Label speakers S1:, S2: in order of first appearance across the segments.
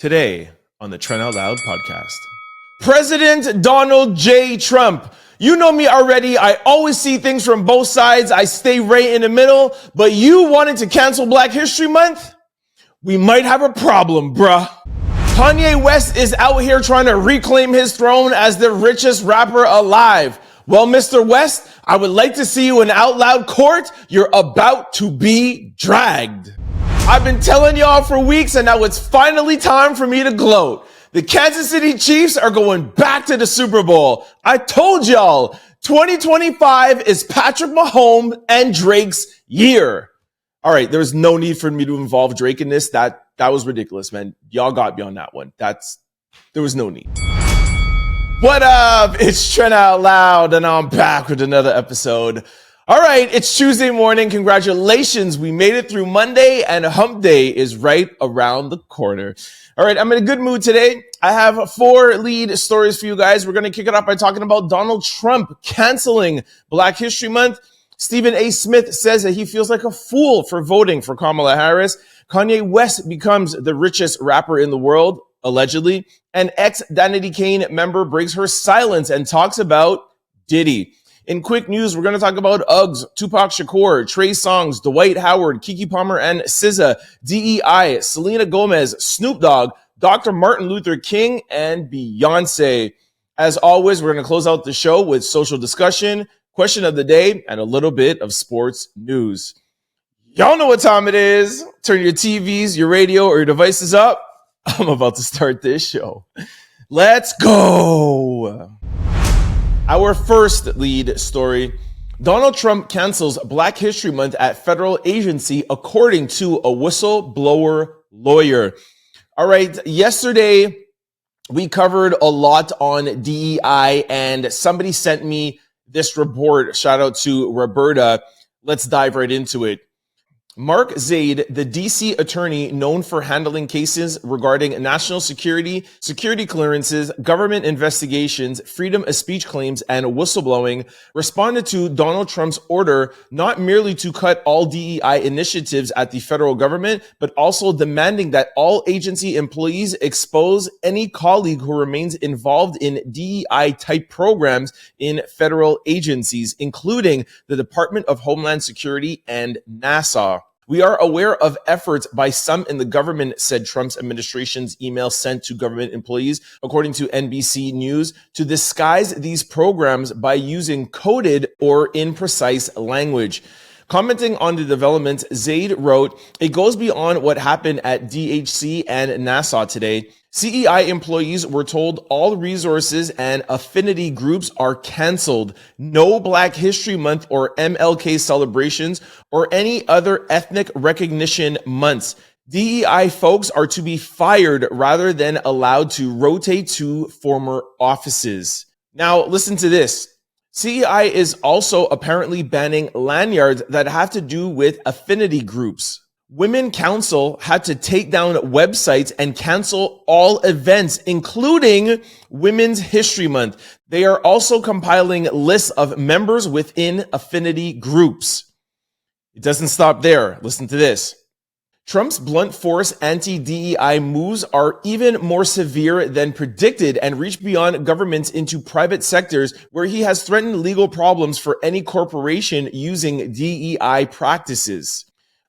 S1: Today on the Trent Out Loud podcast. President Donald J. Trump. You know me already. I always see things from both sides. I stay right in the middle. But you wanted to cancel Black History Month? We might have a problem, bruh. Kanye West is out here trying to reclaim his throne as the richest rapper alive. Well, Mr. West, I would like to see you in Out Loud court. You're about to be dragged. I've been telling y'all for weeks, and now it's finally time for me to gloat. The Kansas City Chiefs are going back to the Super Bowl. I told y'all, 2025 is Patrick Mahomes and Drake's year. All right, there's no need for me to involve Drake in this. That was ridiculous, man. Y'all got me on that one. There was no need. What up? It's Trent Out Loud, and I'm back with another episode. All right, it's Tuesday morning. Congratulations. We made it through Monday, and Hump Day is right around the corner. All right, I'm in a good mood today. I have 4 lead stories for you guys. We're going to kick it off by talking about Donald Trump canceling Black History Month. Stephen A. Smith says that he feels like a fool for voting for Kamala Harris. Kanye West becomes the richest rapper in the world, allegedly. An Ex-Danity Kane member breaks her silence and talks about Diddy. In quick news, we're going to talk about UGG, Tupac Shakur, Trey Songs, Dwight Howard, Keke Plamer SZA, DEI, Selena Gomez, Snoop Dogg, Dr. Martin Luther King, and Beyonce. As always, we're going to close out the show with social discussion, question of the day, and a little bit of sports news. Y'all know what time it is. Turn your TVs, your radio, or your devices up. I'm about to start this show. Let's go. Our first lead story, Donald Trump cancels Black History Month at federal agency, according to a whistleblower lawyer. All right, yesterday we covered a lot on DEI, and somebody sent me this report. Shout out to Roberta. Let's dive right into it. Mark Zaid, the DC attorney known for handling cases regarding national security, security clearances, government investigations, freedom of speech claims, and whistleblowing, responded to Donald Trump's order not merely to cut all DEI initiatives at the federal government, but also demanding that all agency employees expose any colleague who remains involved in DEI-type programs in federal agencies, including the Department of Homeland Security and NASA. We are aware of efforts by some in the government, said Trump's administration's email sent to government employees, according to NBC News, to disguise these programs by using coded or imprecise language. Commenting on the developments, Zaid wrote, "It goes beyond what happened at DHC and NASA today. CEI employees were told all resources and affinity groups are canceled. No Black History Month or MLK celebrations or any other ethnic recognition months. DEI folks are to be fired rather than allowed to rotate to former offices." Now, listen to this. CEI is also apparently banning lanyards that have to do with affinity groups. Women Council had to take down websites and cancel all events, including Women's History Month. They are also compiling lists of members within affinity groups. It doesn't stop there. Listen to this. Trump's blunt force anti-DEI moves are even more severe than predicted and reach beyond governments into private sectors, where he has threatened legal problems for any corporation using DEI practices.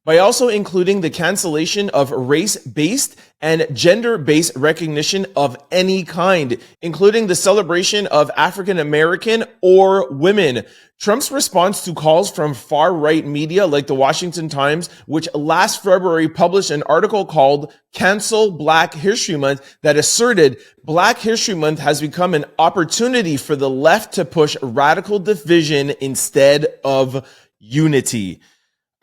S1: By also including the cancellation of race-based and gender-based recognition of any kind, including the celebration of African American or women. Trump's response to calls from far-right media like the Washington Times, which last February published an article called "Cancel Black History Month" that asserted Black History Month has become an opportunity for the left to push radical division instead of unity.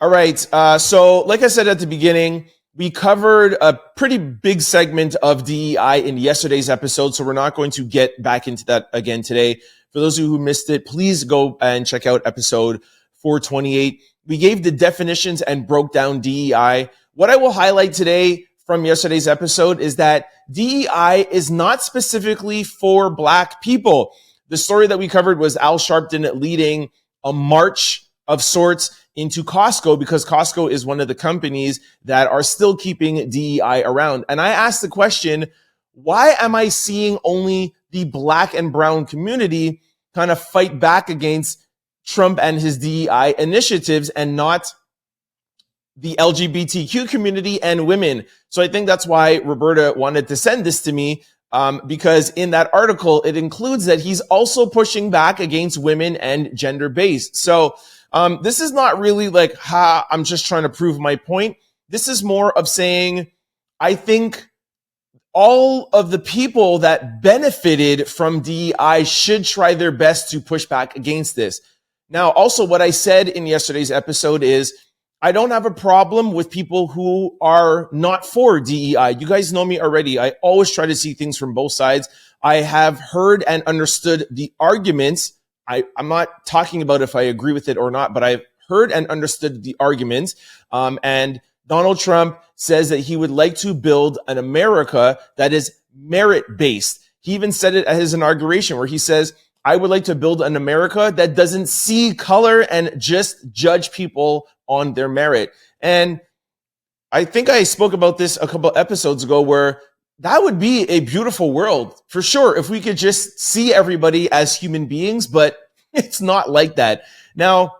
S1: All right, so like I said at the beginning, we covered a pretty big segment of DEI in yesterday's episode, so we're not going to get back into that again today. For those of you who missed it, please go and check out episode 428. We gave the definitions and broke down DEI. What I will highlight today from yesterday's episode is that DEI is not specifically for Black people. The story that we covered was Al Sharpton leading a march of sorts into Costco, because Costco is one of the companies that are still keeping DEI around. And I asked the question, why am I seeing only the black and brown community kind of fight back against Trump and his DEI initiatives and not the LGBTQ community and women? So I think that's why Roberta wanted to send this to me, because in that article, it includes that he's also pushing back against women and gender-based. So this is not really like, I'm just trying to prove my point. This is more of saying, I think all of the people that benefited from DEI should try their best to push back against this. Now, also what I said in yesterday's episode is, I don't have a problem with people who are not for DEI. You guys know me already. I always try to see things from both sides. I have heard and understood the arguments. I'm not talking about if I agree with it or not, but I've heard and understood the arguments. And Donald Trump says that he would like to build an America that is merit-based. He even said it at his inauguration, where he says, I would like to build an America that doesn't see color and just judge people on their merit. And I think I spoke about this a couple episodes ago, where that would be a beautiful world for sure if we could just see everybody as human beings, but it's not like that. Now,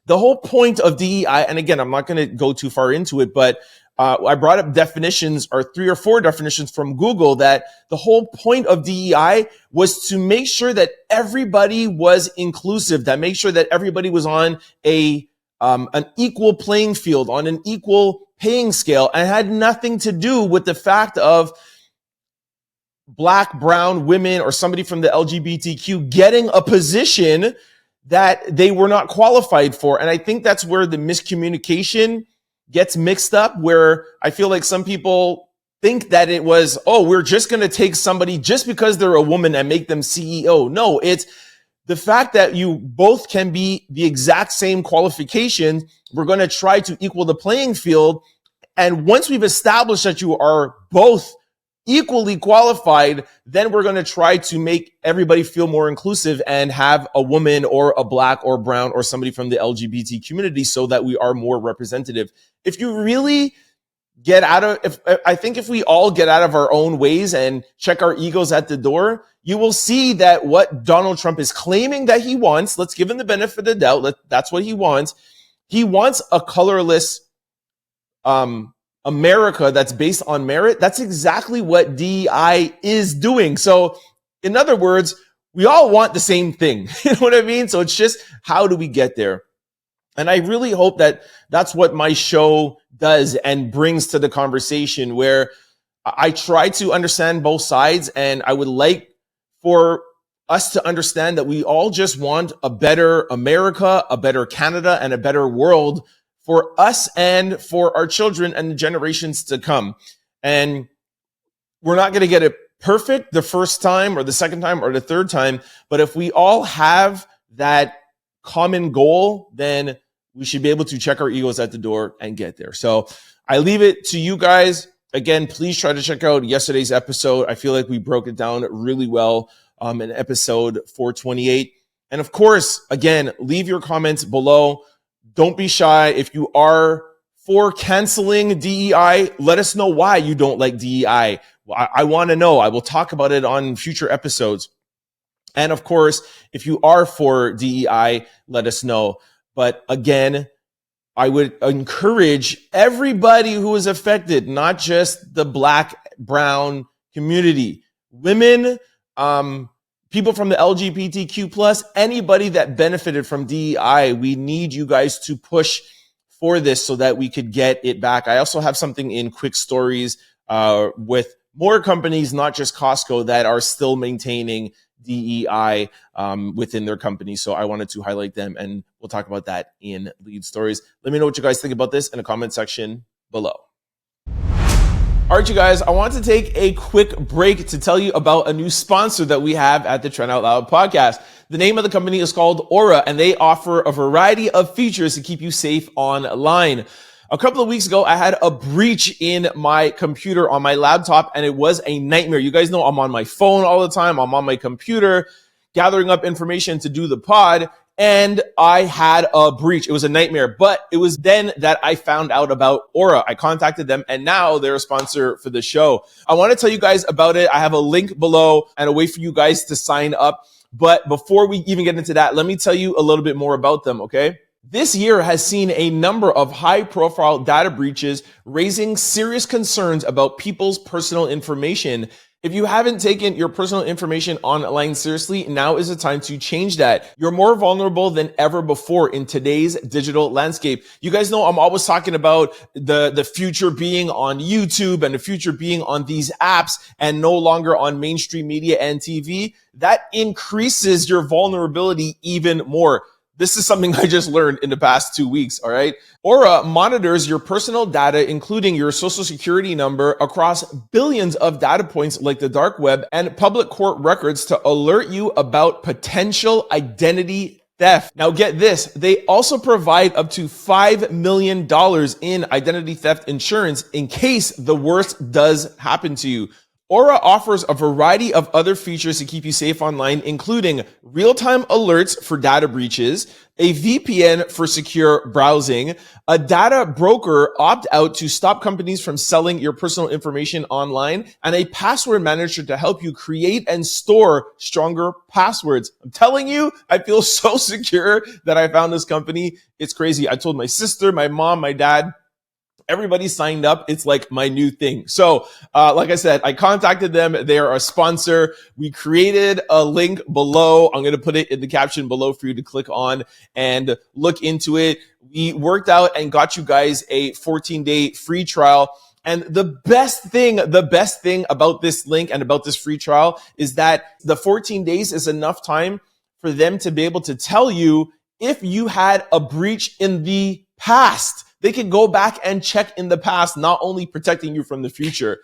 S1: the whole point of DEI, and again, I'm not going to go too far into it, but I brought up definitions, or 3 or 4 definitions from Google, that the whole point of DEI was to make sure that everybody was inclusive, that make sure that everybody was on an equal playing field, on an equal paying scale, and had nothing to do with the fact of black, brown, women, or somebody from the LGBTQ getting a position that they were not qualified for. And I think that's where the miscommunication gets mixed up, where I feel like some people think that it was, we're just going to take somebody just because they're a woman and make them CEO. No, it's the fact that you both can be the exact same qualifications. We're going to try to equal the playing field. And once we've established that you are both equally qualified, then we're going to try to make everybody feel more inclusive and have a woman or a black or brown or somebody from the LGBT community, so that we are more representative. If you really I think if we all get out of our own ways and check our egos at the door, you will see that what Donald Trump is claiming that he wants, let's give him the benefit of the doubt. That's what he wants. He wants a colorless, America that's based on merit. That's exactly what DEI is doing. So in other words, we all want the same thing. You know what I mean? So it's just, how do we get there? And I really hope that that's what my show does and brings to the conversation, where I try to understand both sides. And I would like for us to understand that we all just want a better America, a better Canada, and a better world for us and for our children and the generations to come. And we're not going to get it perfect the first time or the second time or the third time, but if we all have that common goal, then we should be able to check our egos at the door and get there. So I leave it to you guys. Again, please try to check out yesterday's episode. I feel like we broke it down really well in episode 428. And of course, again, leave your comments below. Don't be shy. If you are for canceling DEI, let us know why you don't like DEI. I want to know. I will talk about it on future episodes. And of course, if you are for DEI, let us know. But again, I would encourage everybody who is affected, not just the black, brown community, women, people from the LGBTQ plus, anybody that benefited from DEI, we need you guys to push for this so that we could get it back. I also have something in quick stories with more companies, not just Costco, that are still maintaining DEI within their company. So I wanted to highlight them, and we'll talk about that in lead stories. Let me know what you guys think about this in the comment section below. All right, you guys, I want to take a quick break to tell you about a new sponsor that we have at the Trend Out Loud podcast. The name of the company is called Aura, and they offer a variety of features to keep you safe online. A couple of weeks ago, I had a breach in my computer on my laptop, and it was a nightmare. You guys know I'm on my phone all the time. I'm on my computer gathering up information to do the pod. and I had a breach. It was a nightmare, but it was then that I found out about Aura. I contacted them, and now they're a sponsor for the show. I want to tell you guys about it. I have a link below and a way for you guys to sign up. But before we even get into that, let me tell you a little bit more about them, okay? This year has seen a number of high-profile data breaches, raising serious concerns about people's personal information. If you haven't taken your personal information online seriously, now is the time to change that. You're more vulnerable than ever before in today's digital landscape. You guys know I'm always talking about the future being on YouTube and the future being on these apps and no longer on mainstream media and TV. That increases your vulnerability even more. This is something I just learned in the past 2 weeks, all right? Aura monitors your personal data, including your social security number, across billions of data points like the dark web and public court records to alert you about potential identity theft. Now get this, they also provide up to $5 million in identity theft insurance in case the worst does happen to you. Aura offers a variety of other features to keep you safe online, including real-time alerts for data breaches, a VPN for secure browsing, a data broker opt-out to stop companies from selling your personal information online, and a password manager to help you create and store stronger passwords. I'm telling you, I feel so secure that I found this company. It's crazy. I told my sister, my mom, my dad, everybody signed up. It's like my new thing. So, like I said, I contacted them. They are a sponsor. We created a link below. I'm going to put it in the caption below for you to click on and look into it. We worked out and got you guys a 14-day free trial. And the best thing about this link and about this free trial is that the 14 days is enough time for them to be able to tell you if you had a breach in the past. They can go back and check in the past, not only protecting you from the future.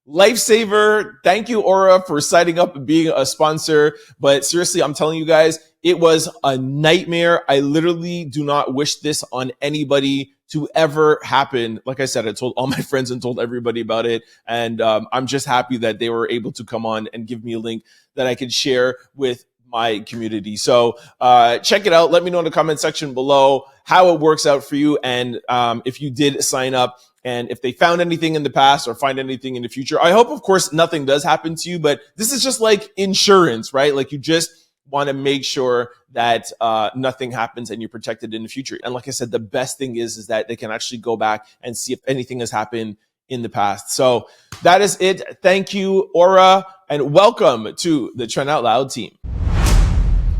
S1: Lifesaver. Thank you, Aura, for signing up and being a sponsor. But seriously, I'm telling you guys, it was a nightmare. I literally do not wish this on anybody to ever happen. Like I said, I told all my friends and told everybody about it. And I'm just happy that they were able to come on and give me a link that I could share with my community. So check it out. Let me know in the comment section below how it works out for you, and if you did sign up, and if they found anything in the past or find anything in the future. I hope, of course, nothing does happen to you, but this is just like insurance, right? Like you just want to make sure that nothing happens and you're protected in the future. And like I said, the best thing is that they can actually go back and see if anything has happened in the past. So that is it. Thank you, Aura, and welcome to the Trend Out Loud team.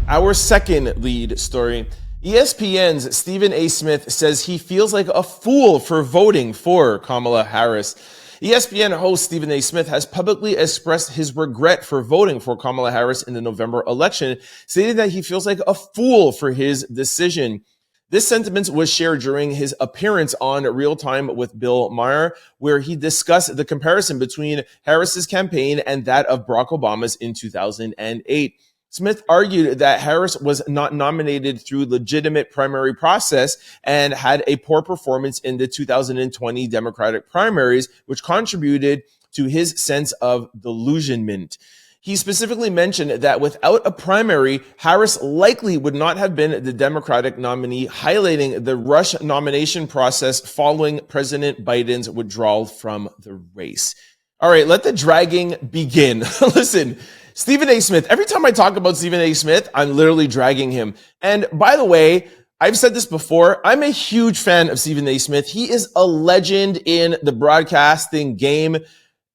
S1: Our second lead story. ESPN's Stephen A. Smith says he feels like a fool for voting for Kamala Harris. ESPN host Stephen A. Smith has publicly expressed his regret for voting for Kamala Harris in the November election, stating that he feels like a fool for his decision. This sentiment was shared during his appearance on Real Time with Bill Maher, where he discussed the comparison between Harris's campaign and that of Barack Obama's in 2008. Smith argued that Harris was not nominated through legitimate primary process and had a poor performance in the 2020 Democratic primaries, which contributed to his sense of delusionment. He specifically mentioned that without a primary, Harris likely would not have been the Democratic nominee, highlighting the rush nomination process following President Biden's withdrawal from the race. All right, let the dragging begin. Listen, Stephen A. Smith, every time I talk about Stephen A. Smith, I'm literally dragging him. And by the way, I've said this before, I'm a huge fan of Stephen A. Smith. He is a legend in the broadcasting game.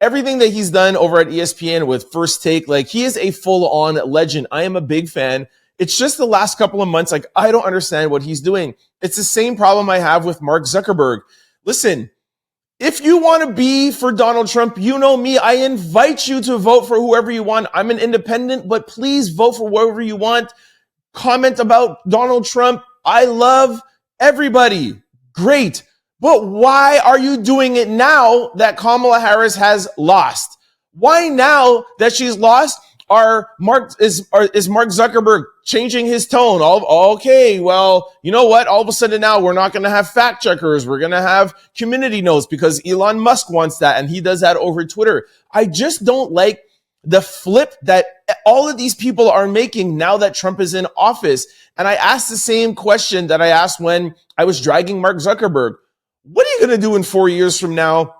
S1: Everything that he's done over at ESPN with First Take, like he is a full-on legend. I am a big fan. It's just the last couple of months, like I don't understand what he's doing. It's the same problem I have with Mark Zuckerberg. Listen, if you want to be for Donald Trump, you know me. I invite you to vote for whoever you want. I'm an independent, but please vote for whoever you want. Comment about Donald Trump. I love everybody. Great. But why are you doing it now that Kamala Harris has lost? Why now that she's lost is Mark Zuckerberg changing his tone? Okay, well, you know what? All of a sudden now we're not going to have fact checkers. We're going to have community notes because Elon Musk wants that and he does that over Twitter. I just don't like the flip that all of these people are making now that Trump is in office. And I asked the same question that I asked when I was dragging Mark Zuckerberg. What are you going to do in 4 years from now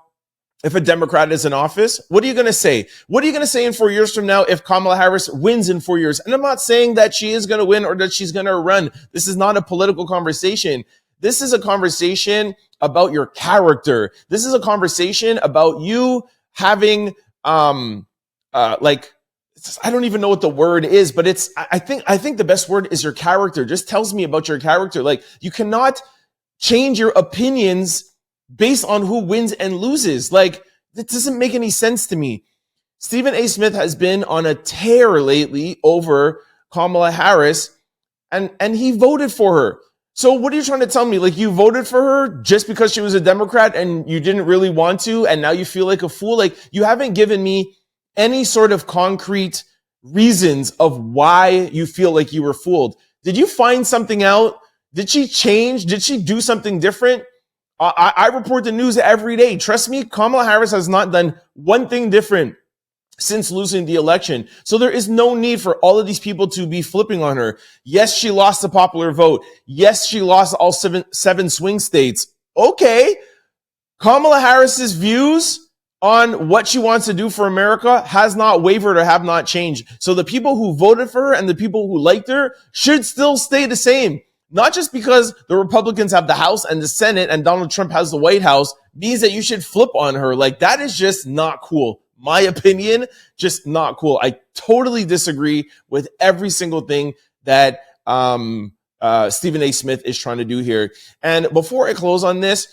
S1: if a Democrat is in office? What are you going to say? What are you going to say in 4 years from now if Kamala Harris wins in 4 years? And I'm not saying that she is going to win or that she's going to run. This is not a political conversation. This is a conversation about your character. This is a conversation about you having, I don't even know what the word is, but I think the best word is your character. Just tells me about your character. Like, you cannot change your opinions based on who wins and loses. Like, it doesn't make any sense to me. Stephen A. Smith has been on a tear lately over Kamala Harris, and he voted for her. So what are you trying to tell me? Like, you voted for her just because she was a Democrat and you didn't really want to, and now you feel like a fool? Like, you haven't given me any sort of concrete reasons of why you feel like you were fooled. Did you find something out? Did she change? Did she do something different? I report the news every day. Trust me, Kamala Harris has not done one thing different since losing the election. So there is no need for all of these people to be flipping on her. Yes, she lost the popular vote. Yes, she lost all seven swing states. Okay. Kamala Harris's views on what she wants to do for America has not wavered or have not changed. So the people who voted for her and the people who liked her should still stay the same. Not just because the Republicans have the House and the Senate and Donald Trump has the White House means that you should flip on her. Like, that is just not cool. My opinion, just not cool. I totally disagree with every single thing that Stephen A. Smith is trying to do here. And before I close on this,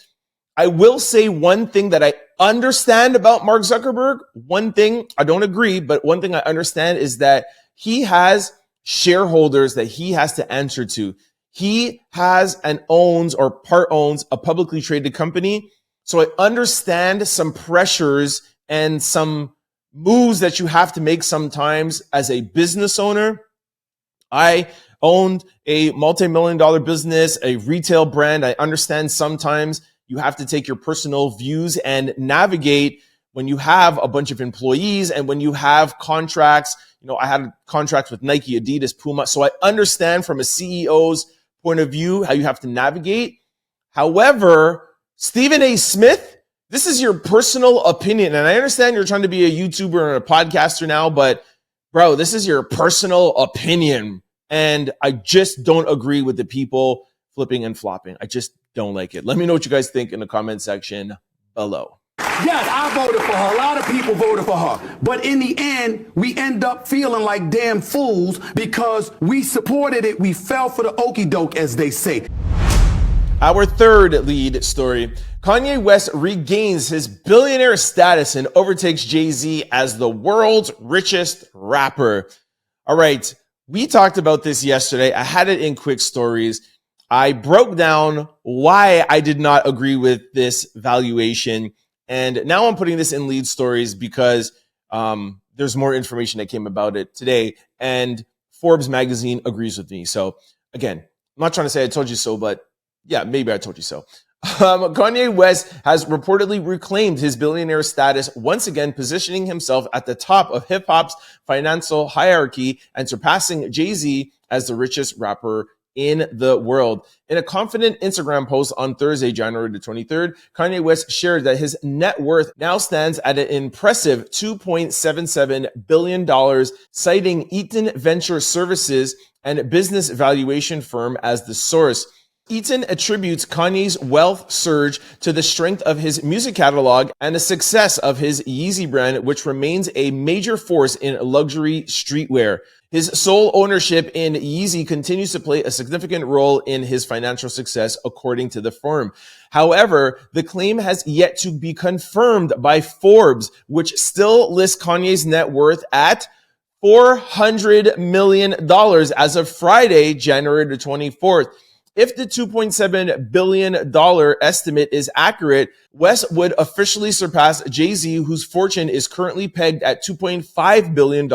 S1: I will say one thing that I understand about Mark Zuckerberg. One thing I don't agree, but one thing I understand is that he has shareholders that he has to answer to. He has and owns or part owns a publicly traded company. So I understand some pressures and some moves that you have to make sometimes as a business owner. I owned a multi-million-dollar business, a retail brand. I understand sometimes you have to take your personal views and navigate when you have a bunch of employees and when you have contracts. You know, I had contracts with Nike, Adidas, Puma. So I understand from a CEO's point of view how you have to navigate. However, Stephen A. Smith, this is your personal opinion. And I understand you're trying to be a YouTuber and a podcaster now, but bro, this is your personal opinion. And I just don't agree with the people flipping and flopping. I just don't like it. Let me know what you guys think in the comment section below.
S2: Yes, I voted for her. A lot of people voted for her. But in the end, we end up feeling like damn fools because we supported it. We fell for the okie doke, as they say.
S1: Our third lead story. Kanye West regains his billionaire status and overtakes Jay-Z as the world's richest rapper. All right. We talked about this yesterday. I had it in quick stories. I broke down why I did not agree with this valuation. And now I'm putting this in lead stories because there's more information that came about it today. And Forbes magazine agrees with me. So again, I'm not trying to say I told you so, but yeah, maybe I told you so. Kanye West has reportedly reclaimed his billionaire status, once again positioning himself at the top of hip-hop's financial hierarchy and surpassing Jay-Z as the richest rapper in the world. In a confident Instagram post on Thursday, January the 23rd, Kanye West shared that his net worth now stands at an impressive $2.77 billion, citing Eaton Venture Services and business valuation firm as the source. Eaton attributes Kanye's wealth surge to the strength of his music catalog and the success of his Yeezy brand, which remains a major force in luxury streetwear. His sole ownership in Yeezy continues to play a significant role in his financial success, according to the firm. However, the claim has yet to be confirmed by Forbes, which still lists Kanye's net worth at $400 million as of Friday, January the 24th. If the $2.7 billion estimate is accurate, West would officially surpass Jay-Z, whose fortune is currently pegged at $2.5 billion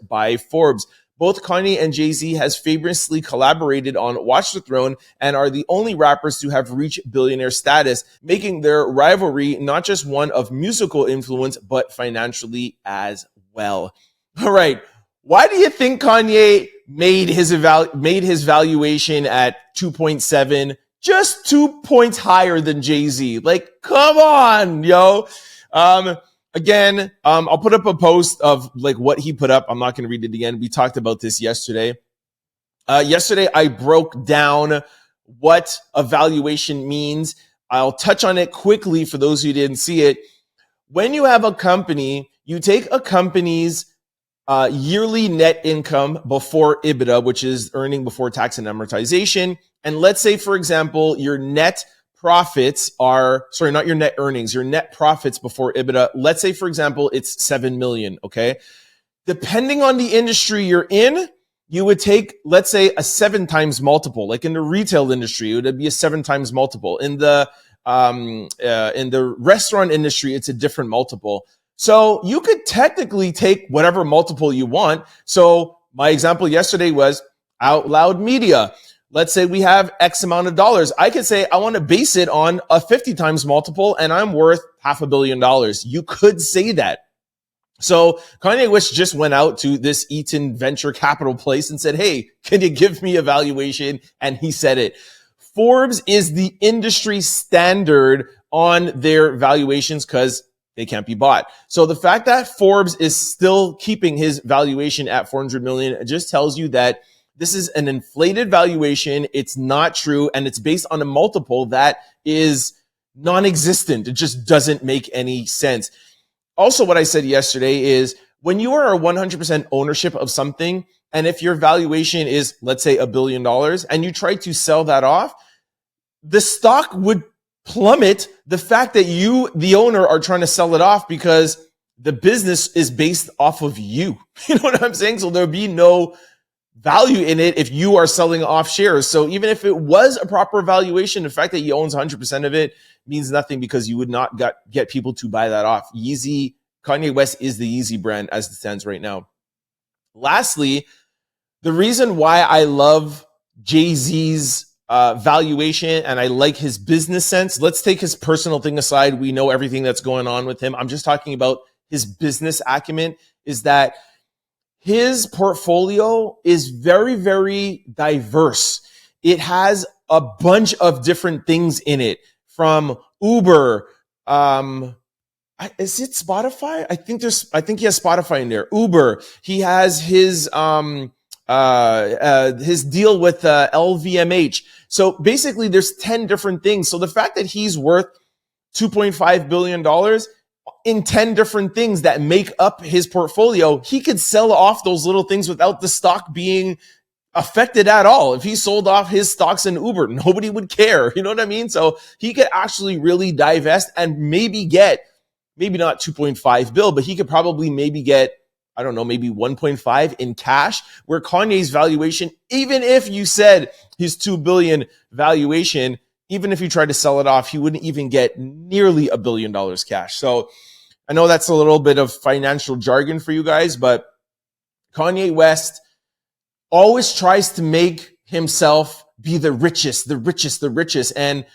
S1: by Forbes. Both Kanye and Jay-Z has famously collaborated on Watch the Throne and are the only rappers to have reached billionaire status, making their rivalry not just one of musical influence, but financially as well. All right. Why do you think Kanye made his valuation at 2.7, just 2 points higher than Jay-Z? Like, come on, yo. Again, I'll put up a post of like what he put up. I'm not going to read it again. We talked about this yesterday. Yesterday, I broke down what a valuation means. I'll touch on it quickly for those who didn't see it. When you have a company, you take a company's yearly net income before EBITDA, which is earning before tax and amortization. And let's say, for example, your net profits are, sorry, not your net earnings, your net profits before EBITDA. Let's say, for example, it's 7 million. Okay. Depending on the industry you're in, you would take, let's say, a 7 times multiple. Like in the retail industry, it would be a 7 times multiple. In the restaurant industry, it's a different multiple. So you could technically take whatever multiple you want. So my example yesterday was Out Loud Media. Let's say we have X amount of dollars. I could say I want to base it on a 50 times multiple and I'm worth $500 million. You could say that. So Kanye West just went out to this Eaton venture capital place and said, hey, can you give me a valuation? And he said it. Forbes is the industry standard on their valuations because they can't be bought. So the fact that Forbes is still keeping his valuation at 400 million, it just tells you that this is an inflated valuation. It's not true. And it's based on a multiple that is non-existent. It just doesn't make any sense. Also, what I said yesterday is when you are a 100% ownership of something, and if your valuation is, let's say, $1 billion, and you try to sell that off, the stock would plummet. The fact that you, the owner, are trying to sell it off because the business is based off of you. You know what I'm saying? So there'll be no value in it if you are selling off shares. So even if it was a proper valuation, the fact that he owns 100% of it means nothing because you would not get people to buy that off. Yeezy, Kanye West is the Yeezy brand as it stands right now. Lastly, the reason why I love Jay-Z's valuation and I like his business sense, let's take his personal thing aside. We know everything that's going on with him. I'm just talking about his business acumen, is that his portfolio is very, very diverse. It has a bunch of different things in it, from Uber. Is it Spotify? I think he has Spotify in there. Uber. He has his deal with LVMH. So basically there's 10 different things. So the fact that he's worth $2.5 billion in 10 different things that make up his portfolio, he could sell off those little things without the stock being affected at all. If he sold off his stocks in Uber, nobody would care. You know what I mean? So he could actually really divest and maybe get, maybe not 2.5 bill, but he could probably maybe get, I don't know, maybe 1.5 in cash, where Kanye's valuation, even if you said his 2 billion valuation, even if you tried to sell it off, he wouldn't even get nearly $1 billion cash. So I know that's a little bit of financial jargon for you guys, but Kanye West always tries to make himself be the richest, the richest, the richest. And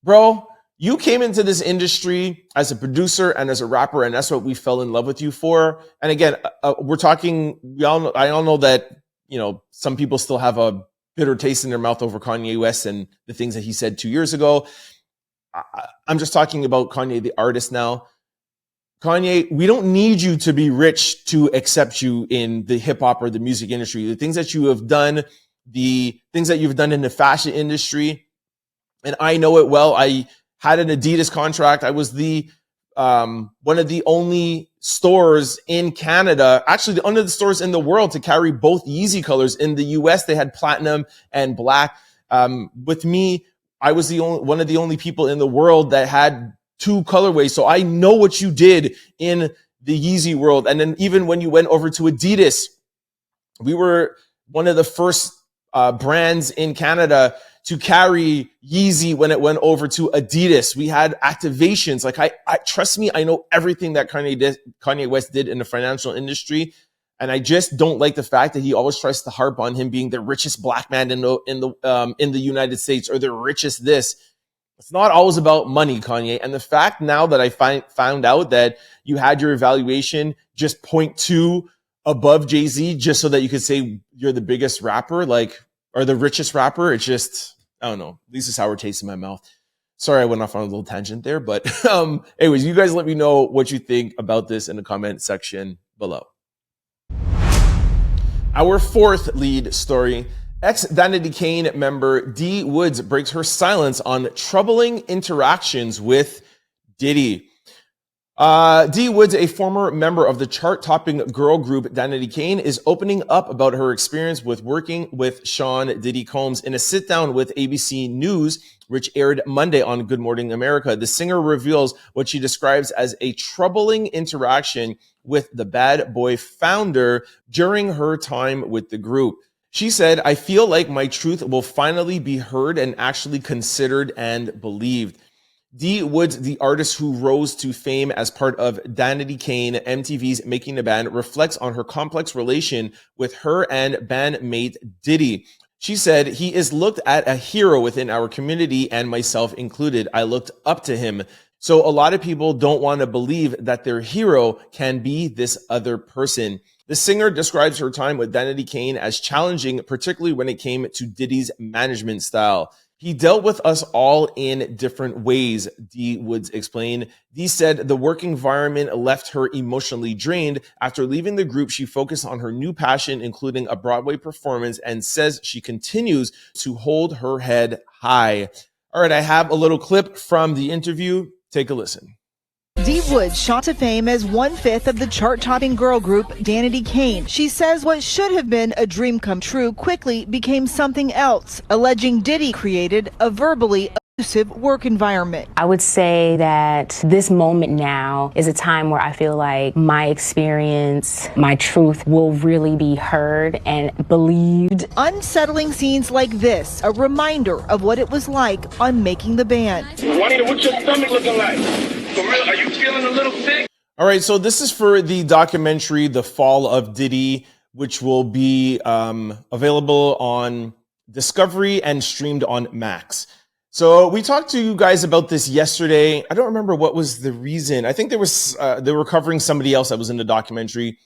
S1: bro, you came into this industry as a producer and as a rapper, and that's what we fell in love with you for. And again, we're talking, I all know that, you know, some people still have a bitter taste in their mouth over Kanye West and the things that he said 2 years ago. I'm just talking about Kanye, the artist now. Kanye, we don't need you to be rich to accept you in the hip hop or the music industry. The things that you have done, the things that you've done in the fashion industry, and I know it well. I had an Adidas contract. I was the one of the only stores in Canada, actually one of the stores in the world to carry both Yeezy colors. In the US, they had platinum and black. With me, I was one of the only people in the world that had 2 colorways. So I know what you did in the Yeezy world. And then even when you went over to Adidas, we were one of the first brands in Canada to carry Yeezy when it went over to Adidas. We had activations. Like I trust me, I know everything that Kanye West did in the financial industry. And I just don't like the fact that he always tries to harp on him being the richest black man in the United States, or the richest this. It's not always about money, Kanye. And the fact now that I found out that you had your evaluation just point two above Jay-Z just so that you could say you're the biggest rapper, like, or the richest rapper. It's just, I don't know. At least a sour taste in my mouth. Sorry, I went off on a little tangent there, but anyways, you guys let me know what you think about this in the comment section below. Our fourth lead story. Ex-Danity Kane member D Woods breaks her silence on troubling interactions with Diddy. D Woods, a former member of the chart-topping girl group Danity Kane, is opening up about her experience with working with Sean Diddy Combs in a sit-down with ABC News, which aired Monday on Good Morning America. The singer reveals what she describes as a troubling interaction with the Bad Boy founder during her time with the group. She said, "I feel like my truth will finally be heard and actually considered and believed." D Woods, the artist who rose to fame as part of Danity Kane, MTV's Making the Band, reflects on her complex relation with her and bandmate Diddy. She said, "He is looked at a hero within our community and myself included. I looked up to him. So a lot of people don't want to believe that their hero can be this other person." The singer describes her time with Danity Kane as challenging, particularly when it came to Diddy's management style. "He dealt with us all in different ways," D Woods explained. D said the work environment left her emotionally drained. After leaving the group, she focused on her new passion, including a Broadway performance, and says she continues to hold her head high. All right, I have a little clip from the interview. Take a listen.
S3: D Woods shot to fame as 1/5 of the chart-topping girl group Danity Kane. She says what should have been a dream come true quickly became something else, alleging Diddy created a verbally abusive work environment.
S4: I would say that this moment now is a time where I feel like my experience, my truth will really be heard and believed.
S3: Unsettling scenes like this, a reminder of what it was like on Making the Band.
S5: Juanita, what's your stomach looking like? For real, are you feeling a little sick?
S1: All right, so this is for the documentary, The Fall of Diddy, which will be available on Discovery and streamed on Max. So we talked to you guys about this yesterday. I don't remember what was the reason. I think they were covering somebody else that was in the documentary.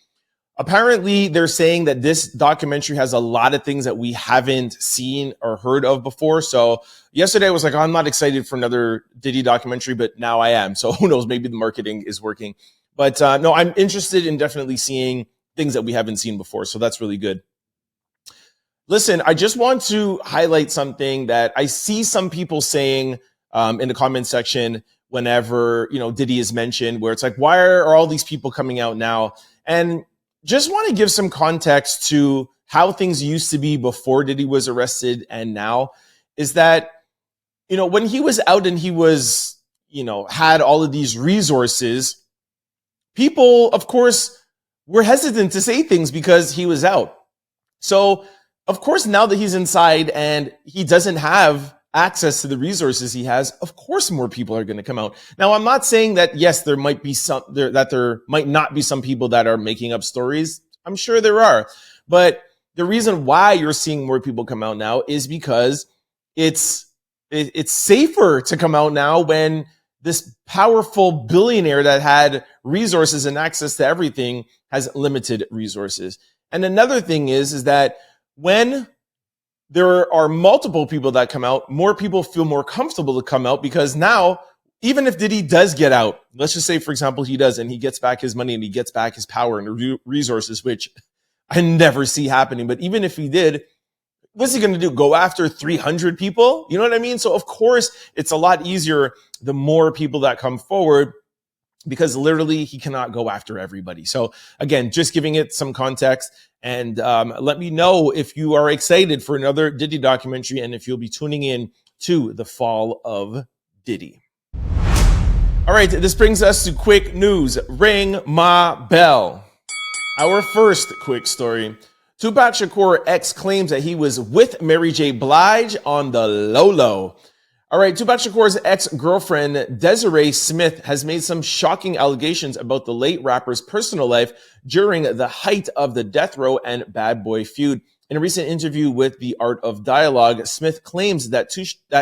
S1: Apparently, they're saying that this documentary has a lot of things that we haven't seen or heard of before. So yesterday I was like, I'm not excited for another Diddy documentary, but now I am. So who knows? Maybe the marketing is working. But no, I'm interested in definitely seeing things that we haven't seen before. So that's really good. Listen, I just want to highlight something that I see some people saying in the comment section whenever, Diddy is mentioned, where it's like, why are all these people coming out now? And just want to give some context to how things used to be before Diddy was arrested and now is that, when he was out and he was, had all of these resources, people, of course, were hesitant to say things because he was out. So, of course, now that he's inside and he doesn't have access to the resources he has, of course, more people are going to come out. Now, I'm not saying that, yes, there might not be some people that are making up stories. I'm sure there are. But the reason why you're seeing more people come out now is because it's safer to come out now when this powerful billionaire that had resources and access to everything has limited resources. And another thing is that when there are multiple people that come out, more people feel more comfortable to come out because now, even if Diddy does get out, let's just say, for example, he does and he gets back his money and he gets back his power and resources, which I never see happening. But even if he did, what's he going to do? Go after 300 people? You know what I mean? So, of course, it's a lot easier the more people that come forward because literally he cannot go after everybody. So, again, just giving it some context. And let me know if you are excited for another Diddy documentary and if you'll be tuning in to The Fall of Diddy. All right, this brings us to quick news. Ring my bell. Our first quick story. Tupac Shakur X claims that he was with Mary J. Blige on the low. All right, Tupac Shakur's ex-girlfriend, Desiree Smith, has made some shocking allegations about the late rapper's personal life during the height of the Death Row and Bad Boy feud. In a recent interview with The Art of Dialogue, Smith claims that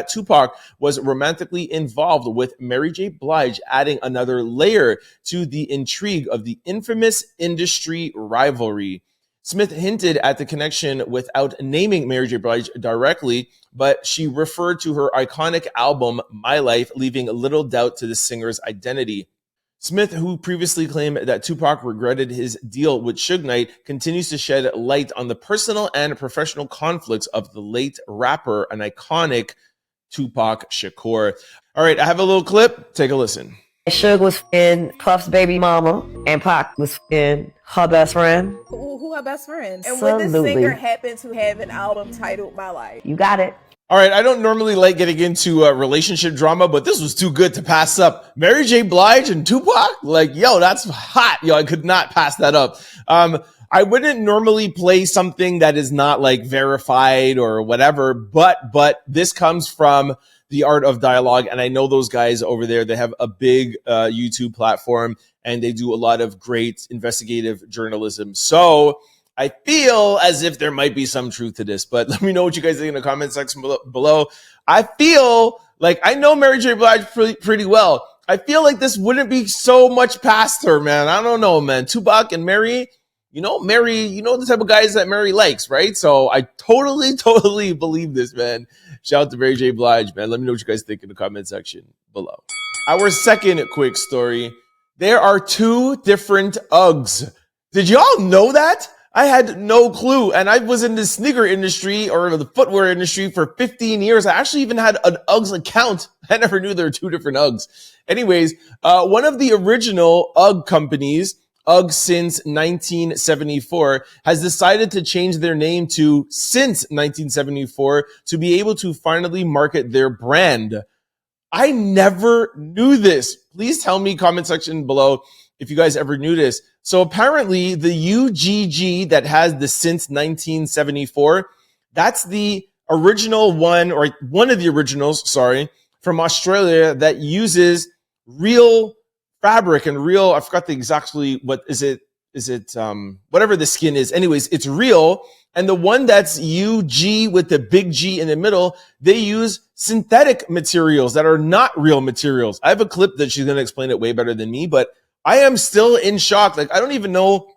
S1: Tupac was romantically involved with Mary J. Blige, adding another layer to the intrigue of the infamous industry rivalry. Smith hinted at the connection without naming Mary J. Blige directly, but she referred to her iconic album, My Life, leaving little doubt to the singer's identity. Smith, who previously claimed that Tupac regretted his deal with Suge Knight, continues to shed light on the personal and professional conflicts of the late rapper and iconic Tupac Shakur. All right, I have a little clip. Take a listen.
S6: Suge was in Puff's baby mama, and Pac was in her best friend.
S7: Who her best friend? And
S6: Absolutely.
S7: when this singer happened to have an album titled My Life.
S6: You got it.
S1: All right, I don't normally like getting into relationship drama, but this was too good to pass up. Mary J. Blige and Tupac? Like, yo, that's hot. Yo, I could not pass that up. I wouldn't normally play something that is not like verified or whatever, but this comes from The Art of Dialogue, and I know those guys over there. They have a big YouTube platform, and they do a lot of great investigative journalism. So I feel as if there might be some truth to this, but let me know what you guys think in the comment section below. I feel like I know Mary J. Blige pretty well. I feel like this wouldn't be so much past her, man. I don't know, man. Tupac and Mary, Mary, the type of guys that Mary likes, right? So I totally believe this, man. Shout out to Mary J. Blige, man. Let me know what you guys think in the comment section below. Our second quick story. There are two different Uggs. Did y'all know that? I had no clue. And I was in the sneaker industry or the footwear industry for 15 years. I actually even had an Uggs account. I never knew there were two different Uggs. Anyways, one of the original Ugg companies, UGG Since 1974, has decided to change their name to Since 1974 to be able to finally market their brand. I never knew this. Please tell me, comment section below, if you guys ever knew this. So apparently the UGG that has the Since 1974, that's the original one, or one of the originals, sorry, from Australia that uses real fabric and real, I forgot the exactly, what is it, whatever the skin is. Anyways, it's real. And the one that's UG with the big G in the middle, they use synthetic materials that are not real materials. I have a clip that she's going to explain it way better than me, but I am still in shock. Like, I don't even know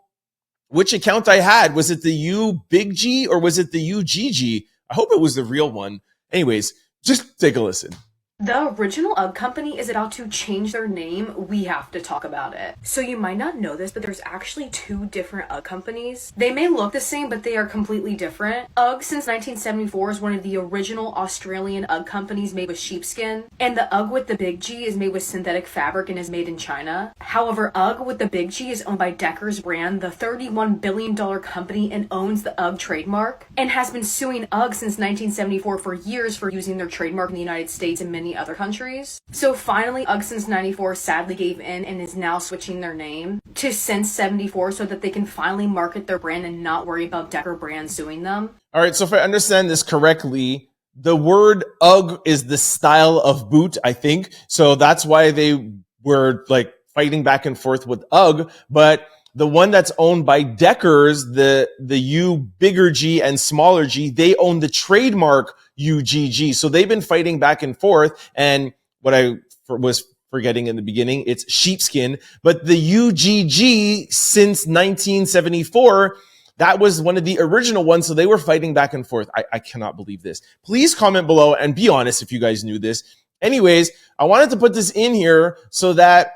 S1: which account I had. Was it the U big G or was it the UGG? I hope it was the real one. Anyways, just take a listen.
S8: The original UGG company is about to change their name. We have to talk about it. So you might not know this, but there's actually two different UGG companies. They may look the same, but they are completely different. UGG Since 1974 is one of the original Australian UGG companies made with sheepskin. And the UGG with the big G is made with synthetic fabric and is made in China. However, UGG with the big G is owned by Deckers Brand, the $31 billion company, and owns the UGG trademark, and has been suing UGG since 1974 for years for using their trademark in the United States and many other countries. So finally, UGG Since 94 sadly gave in and is now switching their name to Since 74 so that they can finally market their brand and not worry about Decker Brand suing them.
S1: All right, so if I understand this correctly, the word UGG is the style of boot, I think. So that's why they were like fighting back and forth with UGG. But the one that's owned by Deckers, the U bigger G and smaller G, they own the trademark UGG. So they've been fighting back and forth. And what I was forgetting in the beginning, it's sheepskin. But the UGG Since 1974, that was one of the original ones. So they were fighting back and forth. I cannot believe this. Please comment below and be honest if you guys knew this. Anyways, I wanted to put this in here so that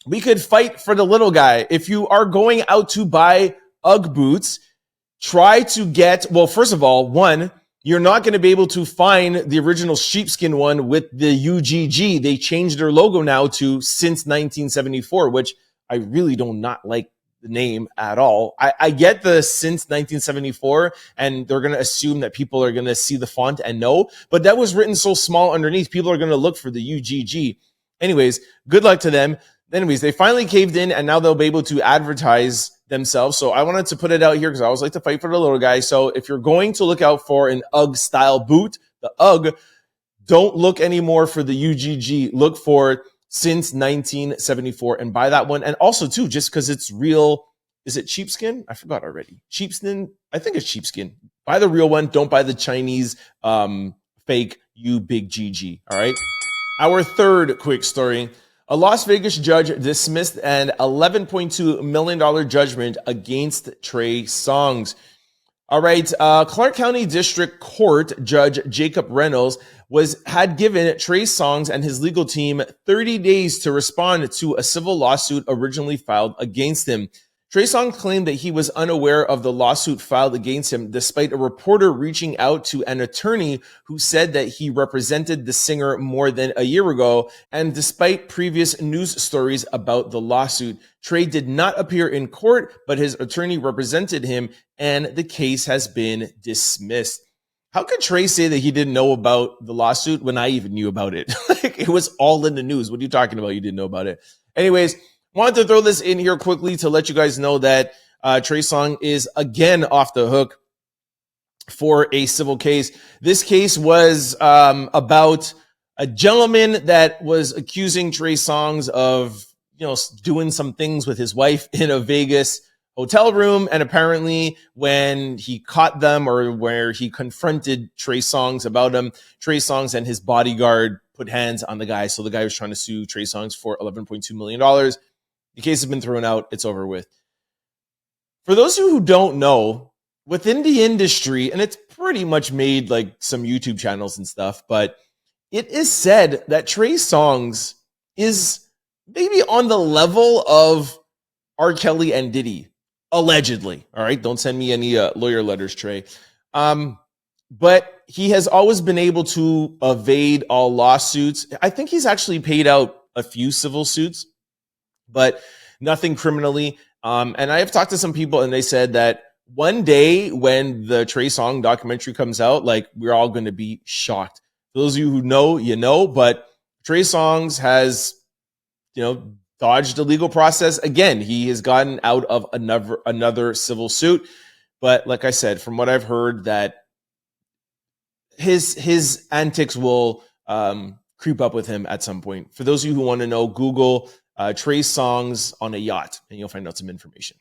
S1: we could fight for the little guy. If you are going out to buy UGG boots, try to get, well, first of all, one, you're not going to be able to find the original sheepskin one with the UGG. They changed their logo now to Since 1974, which I really do not like the name at all. I get the Since 1974, and they're going to assume that people are going to see the font and know, but that was written so small underneath. People are going to look for the UGG. Anyways, good luck to them. Anyways, they finally caved in, and now they'll be able to advertise themselves. So I wanted to put it out here because I always like to fight for the little guy. So if you're going to look out for an UGG style boot, the UGG, don't look anymore for the UGG. Look for Since 1974 and buy that one. And also too, just because it's real is it sheepskin? I forgot already. Sheepskin. I think it's sheepskin. Buy the real one. Don't buy the Chinese fake UGG. All right. Our third quick story. A Las Vegas judge dismissed an $11.2 million judgment against Trey Songs. All right. Clark County District Court Judge Jacob Reynolds had given Trey Songs and his legal team 30 days to respond to a civil lawsuit originally filed against him. Trey Songs claimed that he was unaware of the lawsuit filed against him, despite a reporter reaching out to an attorney who said that he represented the singer more than a year ago, and despite previous news stories about the lawsuit. Trey did not appear in court, but his attorney represented him, and the case has been dismissed. How could Trey say that he didn't know about the lawsuit when I even knew about it? Like, it was all in the news. What are you talking about? You didn't know about it. Anyways, wanted to throw this in here quickly to let you guys know that Trey Songs is again off the hook for a civil case. This case was about a gentleman that was accusing Trey Songs of, doing some things with his wife in a Vegas hotel room. And apparently when he caught them, or where he confronted Trey Songs about him, Trey Songs and his bodyguard put hands on the guy. So the guy was trying to sue Trey Songs for $11.2 million. The case has been thrown out. It's over with. For those of you who don't know, within the industry, and it's pretty much made like some YouTube channels and stuff, but it is said that Trey Songs is maybe on the level of R. Kelly and Diddy, allegedly. All right, don't send me any lawyer letters, Trey. But he has always been able to evade all lawsuits. I think he's actually paid out a few civil suits, but nothing criminally. And I have talked to some people, and they said that one day when the Trey Songs documentary comes out, like, we're all going to be shocked. For those of you who know, you know, but Trey Songs has, dodged the legal process. Again, he has gotten out of another civil suit. But like I said, from what I've heard, that his antics will creep up with him at some point. For those of you who want to know, Google Trey Songs on a yacht, and you'll find out some information.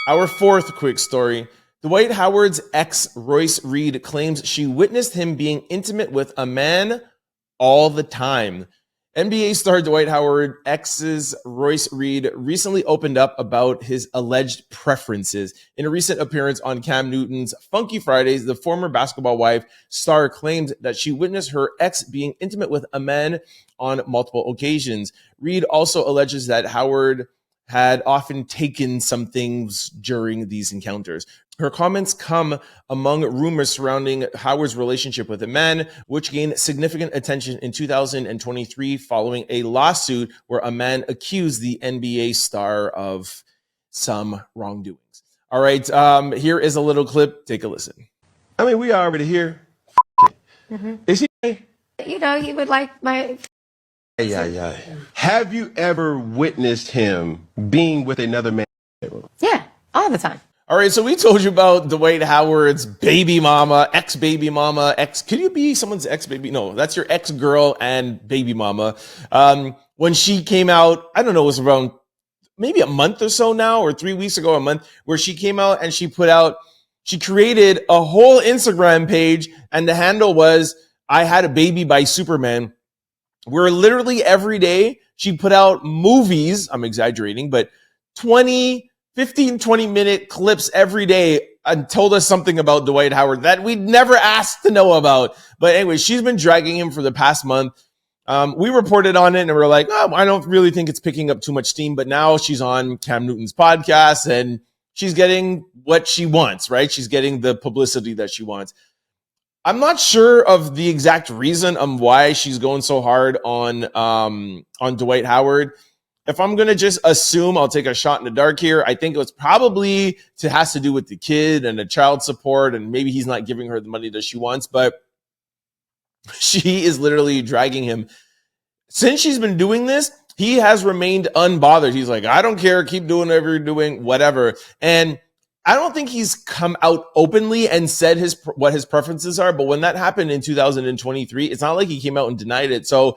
S1: Our fourth quick story. Dwight Howard's ex, Royce Reed, claims she witnessed him being intimate with a man all the time. NBA star Dwight Howard, ex's Royce Reed, recently opened up about his alleged preferences. In a recent appearance on Cam Newton's Funky Fridays, the former basketball wife star claimed that she witnessed her ex being intimate with a man on multiple occasions. Reed also alleges that Howard had often taken some things during these encounters. Her comments come among rumors surrounding Howard's relationship with a man, which gained significant attention in 2023 following a lawsuit where a man accused the NBA star of some wrongdoings. All right, here is a little clip. Take a listen.
S9: I mean, we already here. Is he?
S10: He would like my...
S9: Yeah. Have you ever witnessed him being with another man?
S10: Yeah, all the time.
S1: All right, so we told you about Dwight Howard's baby mama, ex-baby mama, Could you be someone's ex-baby? No, that's your ex-girl and baby mama. When she came out, I don't know, it was around maybe a month or so now, or 3 weeks ago, a month, where she came out and she created a whole Instagram page, and the handle was, I had a baby by Superman, where literally every day she put out movies, I'm exaggerating, but 15-20-minute clips every day and told us something about Dwight Howard that we'd never asked to know about. But anyway, she's been dragging him for the past month. We reported on it and we're like, oh, I don't really think it's picking up too much steam. But now she's on Cam Newton's podcast and she's getting what she wants, right? She's getting the publicity that she wants. I'm not sure of the exact reason why she's going so hard on Dwight Howard. If I'm going to just assume, I'll take a shot in the dark here. I think it was probably has to do with the kid and the child support, and maybe he's not giving her the money that she wants, but she is literally dragging him. Since she's been doing this, he has remained unbothered. He's like, I don't care. Keep doing whatever you're doing, whatever. And I don't think he's come out openly and said what his preferences are. But when that happened in 2023, it's not like he came out and denied it. So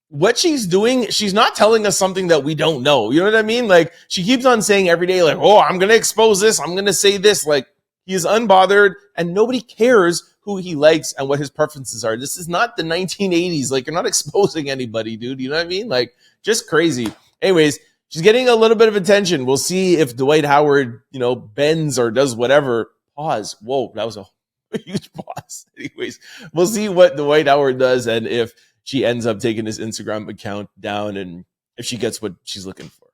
S1: what she's doing, she's not telling us something that we don't know. You know what I mean? Like, she keeps on saying every day, like, oh, I'm going to expose this. I'm going to say this. Like, he is unbothered and nobody cares who he likes and what his preferences are. This is not the 1980s. Like, you're not exposing anybody, dude. You know what I mean? Like, just crazy. Anyways, she's getting a little bit of attention. We'll see if Dwight Howard, bends or does whatever. Pause. Whoa, that was a huge pause. Anyways, we'll see what Dwight Howard does and if she ends up taking his Instagram account down and if she gets what she's looking for.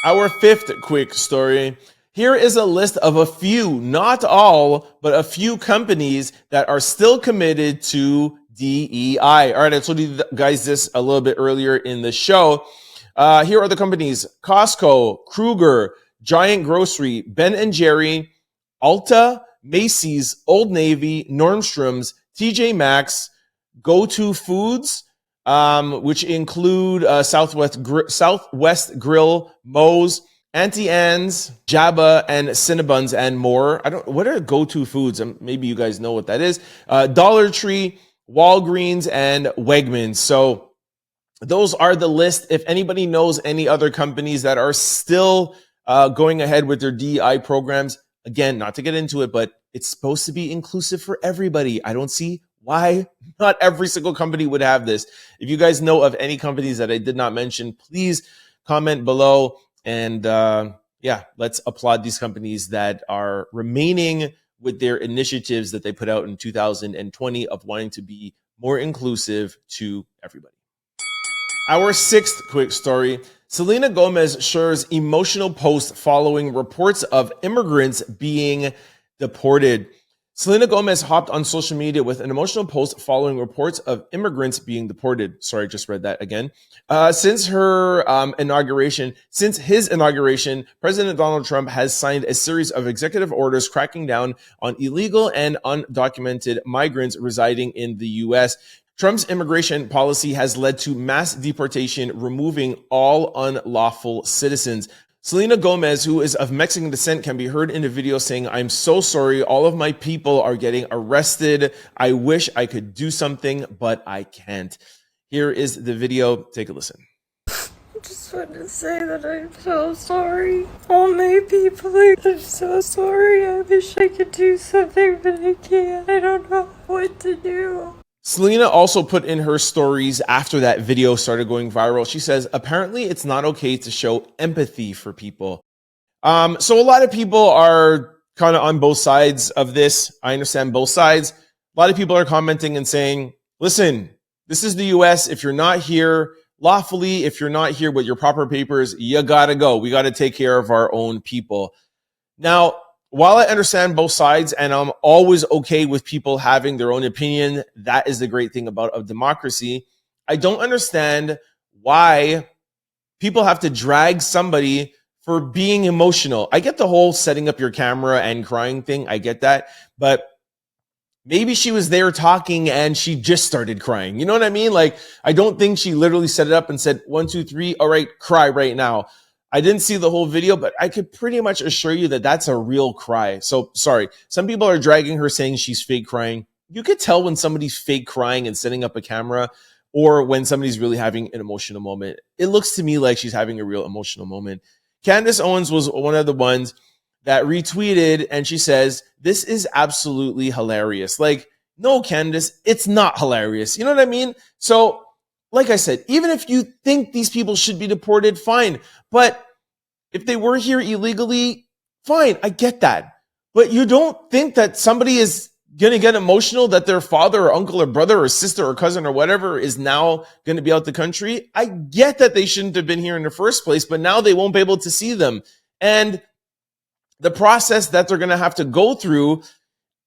S1: Our fifth quick story. Here is a list of a few, not all, but a few companies that are still committed to DEI. All right, I told you guys this a little bit earlier in the show. Here are the companies: Costco, Kruger, Giant Grocery, Ben & Jerry, Ulta, Macy's, Old Navy, Nordstrom's, TJ Maxx, Go-To Foods, which include Southwest Grill, Moe's, Auntie Anne's, Jabba, and Cinnabons, and more. What are Go-To Foods? Maybe you guys know what that is. Dollar Tree, Walgreens, and Wegmans. So those are the list. If anybody knows any other companies that are still going ahead with their DEI programs, again, not to get into it, but it's supposed to be inclusive for everybody. I don't see why not every single company would have this. If you guys know of any companies that I did not mention, please comment below. And let's applaud these companies that are remaining with their initiatives that they put out in 2020 of wanting to be more inclusive to everybody. Our sixth quick story. Selena Gomez shares emotional post following reports of immigrants being deported. Selena Gomez hopped on social media with an emotional post following reports of immigrants being deported. Sorry, I just read that again. Since his inauguration, President Donald Trump has signed a series of executive orders cracking down on illegal and undocumented migrants residing in the U.S. Trump's immigration policy has led to mass deportation, removing all unlawful citizens. Selena Gomez, who is of Mexican descent, can be heard in a video saying, "I'm so sorry. All of my people are getting arrested. I wish I could do something, but I can't." Here is the video. Take a listen.
S11: I just want to say that I'm so sorry. All my people, I'm so sorry. I wish I could do something, but I can't. I don't know what to do.
S1: Selena also put in her stories after that video started going viral. She says, apparently it's not okay to show empathy for people. So a lot of people are kind of on both sides of this. I understand both sides. A lot of people are commenting and saying, listen, this is the US. If you're not here lawfully, if you're not here with your proper papers, you gotta go. We gotta take care of our own people. Now, while I understand both sides and I'm always okay with people having their own opinion, that is the great thing about a democracy. I don't understand why people have to drag somebody for being emotional. I get the whole setting up your camera and crying thing. I get that. But maybe she was there talking and she just started crying. You know what I mean? Like, I don't think she literally set it up and said, 1, 2, 3, all right, cry right now. I didn't see the whole video, but I could pretty much assure you that that's a real cry. So sorry. Some people are dragging her saying she's fake crying. You could tell when somebody's fake crying and setting up a camera or when somebody's really having an emotional moment. It looks to me like she's having a real emotional moment. Candace Owens was one of the ones that retweeted and she says, this is absolutely hilarious. Like, no, Candace, it's not hilarious. You know what I mean? So like I said, even if you think these people should be deported, fine. But if they were here illegally, fine. I get that. But you don't think that somebody is going to get emotional that their father or uncle or brother or sister or cousin or whatever is now going to be out the country? I get that they shouldn't have been here in the first place, but now they won't be able to see them. And the process that they're going to have to go through,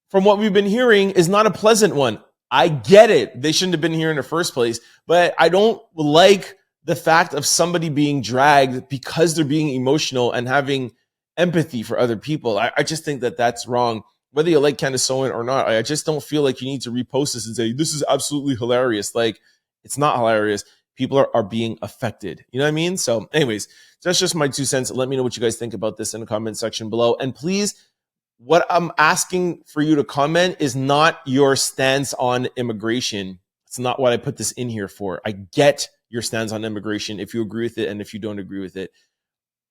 S1: from what we've been hearing, is not a pleasant one. I get it. They shouldn't have been here in the first place, but I don't like the fact of somebody being dragged because they're being emotional and having empathy for other people. I just think that that's wrong. Whether you like Candace Owens or not, I just don't feel like you need to repost this and say, this is absolutely hilarious. Like, it's not hilarious. People are being affected. You know what I mean? So anyways, that's just my 2 cents. Let me know what you guys think about this in the comment section below. And please, what I'm asking for you to comment is not your stance on immigration. It's not what I put this in here for. I get your stance on immigration, if you agree with it and if you don't agree with it.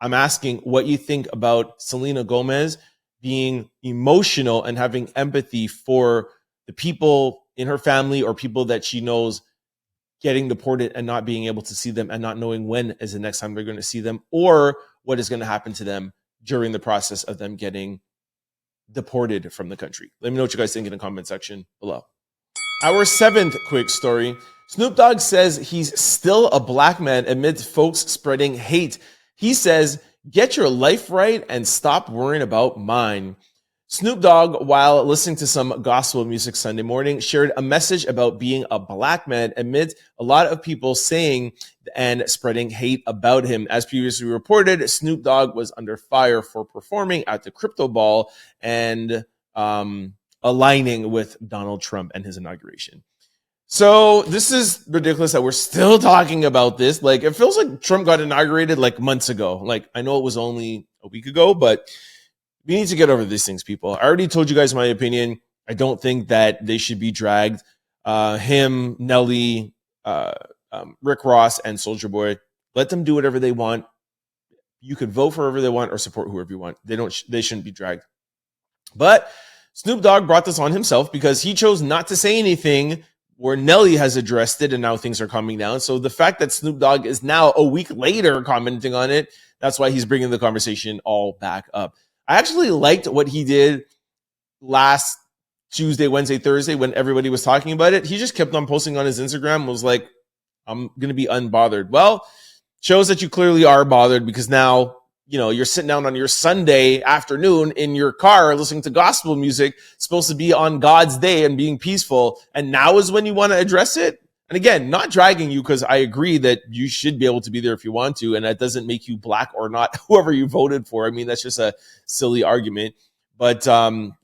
S1: I'm asking what you think about Selena Gomez being emotional and having empathy for the people in her family or people that she knows getting deported and not being able to see them and not knowing when is the next time they're going to see them or what is going to happen to them during the process of them getting deported from the country. Let me know what you guys think in the comment section below. Our 7th quick story. Snoop Dogg says he's still a black man amidst folks spreading hate. He says, get your life right and stop worrying about mine. Snoop Dogg, while listening to some gospel music Sunday morning, shared a message about being a black man amid a lot of people saying and spreading hate about him. As previously reported, Snoop Dogg was under fire for performing at the Crypto Ball and aligning with Donald Trump and his inauguration. So this is ridiculous that we're still talking about this. Like, it feels like Trump got inaugurated like months ago. Like, I know it was only a week ago, but we need to get over these things, people. I already told you guys my opinion. I don't think that they should be dragged. Him, Nelly, Rick Ross, and Soulja Boy, let them do whatever they want. You could vote for whoever they want or support whoever you want. They shouldn't be dragged. But Snoop Dogg brought this on himself because he chose not to say anything where Nelly has addressed it and now things are calming down. So the fact that Snoop Dogg is now a week later commenting on it, that's why he's bringing the conversation all back up. I actually liked what he did last Tuesday, Wednesday, Thursday when everybody was talking about it. He just kept on posting on his Instagram, was like, I'm going to be unbothered. Well, shows that you clearly are bothered because now, you know, you're sitting down on your Sunday afternoon in your car listening to gospel music, supposed to be on God's day and being peaceful. And now is when you want to address it. And again, not dragging you because I agree that you should be able to be there if you want to. And that doesn't make you black or not whoever you voted for. I mean, that's just a silly argument. But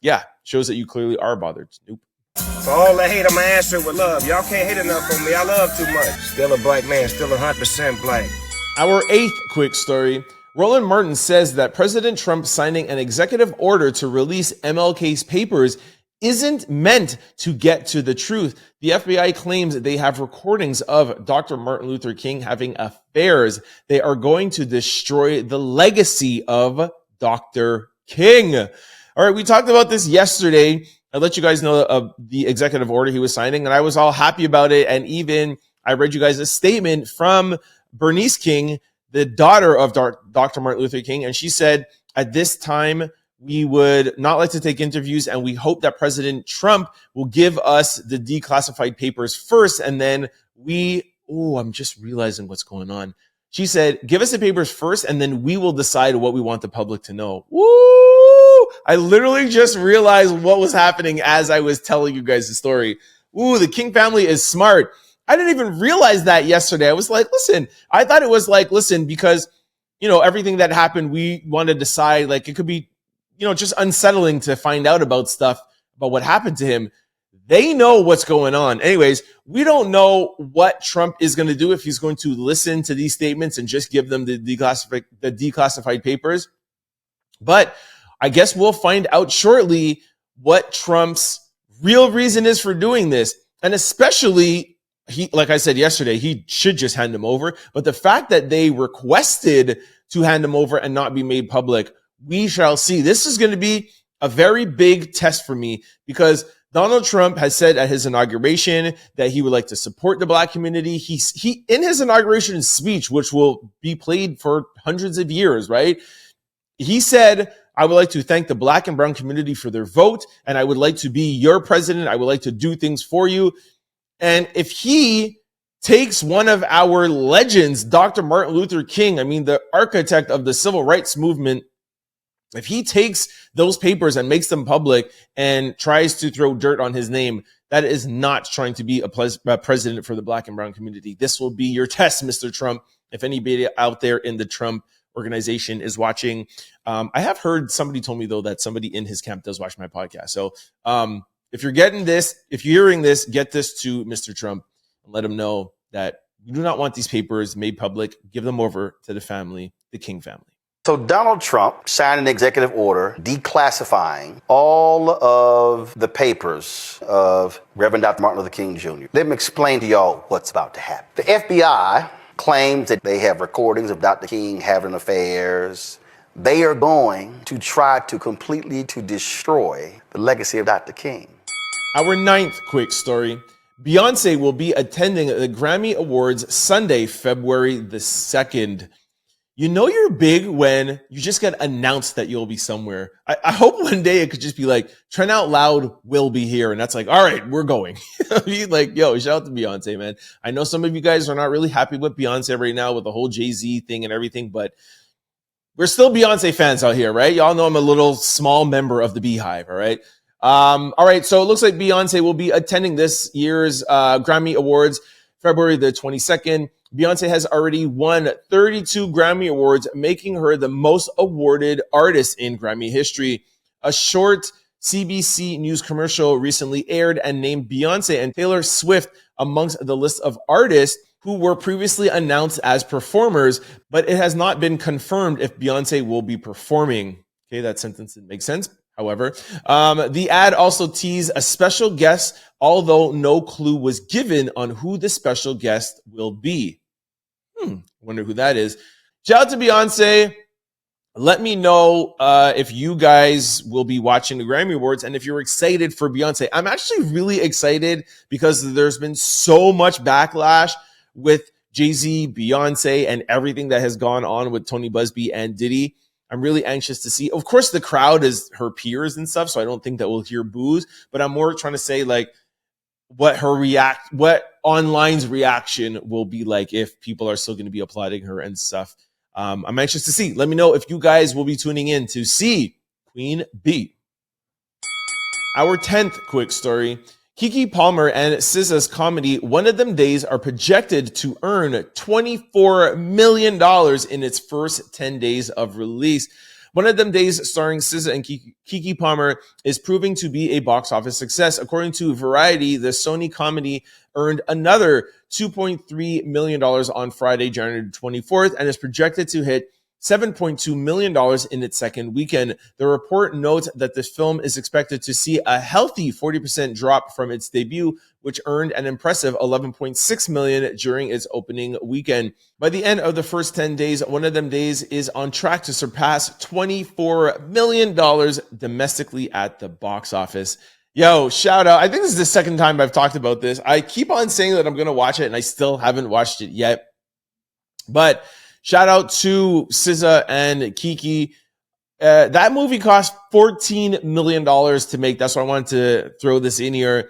S1: yeah, shows that you clearly are bothered. Snoop.
S12: For all the hate, I'ma answer it with love. Y'all can't hate enough on me. I love too much. Still a black man, still 100% black.
S1: Our 8th quick story. Roland Martin says that President Trump signing an executive order to release MLK's papers isn't meant to get to the truth. The FBI claims they have recordings of Dr. Martin Luther King having affairs. They are going to destroy the legacy of Dr. King. All right, we talked about this yesterday. I let you guys know of the executive order he was signing, and I was all happy about it. And even I read you guys a statement from Bernice King, the daughter of Dr. Martin Luther King, and she said, at this time, we would not like to take interviews, and we hope that President Trump will give us the declassified papers first, and then I'm just realizing what's going on. She said, give us the papers first, and then we will decide what we want the public to know. Woo! I literally just realized what was happening as I was telling you guys the story. Ooh, the King family is smart. I didn't even realize that yesterday. I was like, listen, I thought it was like, listen, because, you know, everything that happened, we want to decide, like, it could be, you know, just unsettling to find out about stuff, about what happened to him. They know what's going on. Anyways, we don't know what Trump is going to do, if he's going to listen to these statements and just give them the declassified papers. But I guess we'll find out shortly what Trump's real reason is for doing this. And especially, like I said yesterday, he should just hand them over. But the fact that they requested to hand them over and not be made public, we shall see. This is going to be a very big test for me because Donald Trump has said at his inauguration that he would like to support the black community. He in his inauguration speech, which will be played for hundreds of years, right? He said, I would like to thank the black and brown community for their vote, and I would like to be your president. I would like to do things for you. And if he takes one of our legends, Dr. Martin Luther King, I mean, the architect of the civil rights movement, if he takes those papers and makes them public and tries to throw dirt on his name, that is not trying to be a president for the black and brown community. This will be your test, Mr. Trump. If anybody out there in the Trump organization is watching, I have heard, somebody told me though that somebody in his camp does watch my podcast. So if you're getting this, if you're hearing this, get this to Mr. Trump and let him know that you do not want these papers made public. Give them over to the family, the King family.
S13: So Donald Trump signed an executive order declassifying all of the papers of Reverend Dr. Martin Luther King Jr. Let me explain to y'all what's about to happen. The FBI claims that they have recordings of Dr. King having affairs. They are going to try to completely destroy the legacy of Dr. King.
S1: Our ninth quick story. Beyonce will be attending the Grammy Awards Sunday, February the 2nd. You know you're big when you just get announced that you'll be somewhere. I hope one day it could just be like, Trent Out Loud will be here. And that's like, all right, we're going. Like, yo, shout out to Beyonce, man. I know some of you guys are not really happy with Beyonce right now with the whole Jay-Z thing and everything, but we're still Beyonce fans out here, right? Y'all know I'm a little small member of the Beehive, all right? All right, so it looks like Beyonce will be attending this year's Grammy Awards, February the 22nd. Beyonce has already won 32 Grammy Awards, making her the most awarded artist in Grammy history. A short CBC News commercial recently aired and named Beyonce and Taylor Swift amongst the list of artists who were previously announced as performers, but it has not been confirmed if Beyonce will be performing. Okay, that sentence didn't make sense. However, the ad also teased a special guest, although no clue was given on who the special guest will be. Wonder who that is. Shout out to Beyonce. Let me know if you guys will be watching the Grammy Awards and if you're excited for Beyonce. I'm actually really excited because there's been so much backlash with Jay-Z, Beyonce, and everything that has gone on with Tony Busby and Diddy. I'm really anxious to see. Of course, the crowd is her peers and stuff, so I don't think that we'll hear boos, but I'm more trying to say like what online's reaction will be like if people are still going to be applauding her and stuff. I'm anxious to see. Let me know if you guys will be tuning in to see Queen Bee. Our 10th quick story. Keke Plamer and SZA's comedy One of Them Days are projected to earn $24 million in its first 10 days of release. One of Them Days, starring SZA and Keke Plamer, is proving to be a box office success. According to Variety, the Sony comedy earned another $2.3 million on Friday, January 24th, and is projected to hit $7.2 million in its second weekend. The report notes that the film is expected to see a healthy 40% drop from its debut, which earned an impressive $11.6 million during its opening weekend. By the end of the first 10 days, One of Them Days is on track to surpass $24 million domestically at the box office. Yo, shout out. I think this is the second time I've talked about this. I keep on saying that I'm going to watch it, and I still haven't watched it yet. But shout out to SZA and Keke. That movie cost $14 million to make. That's why I wanted to throw this in here.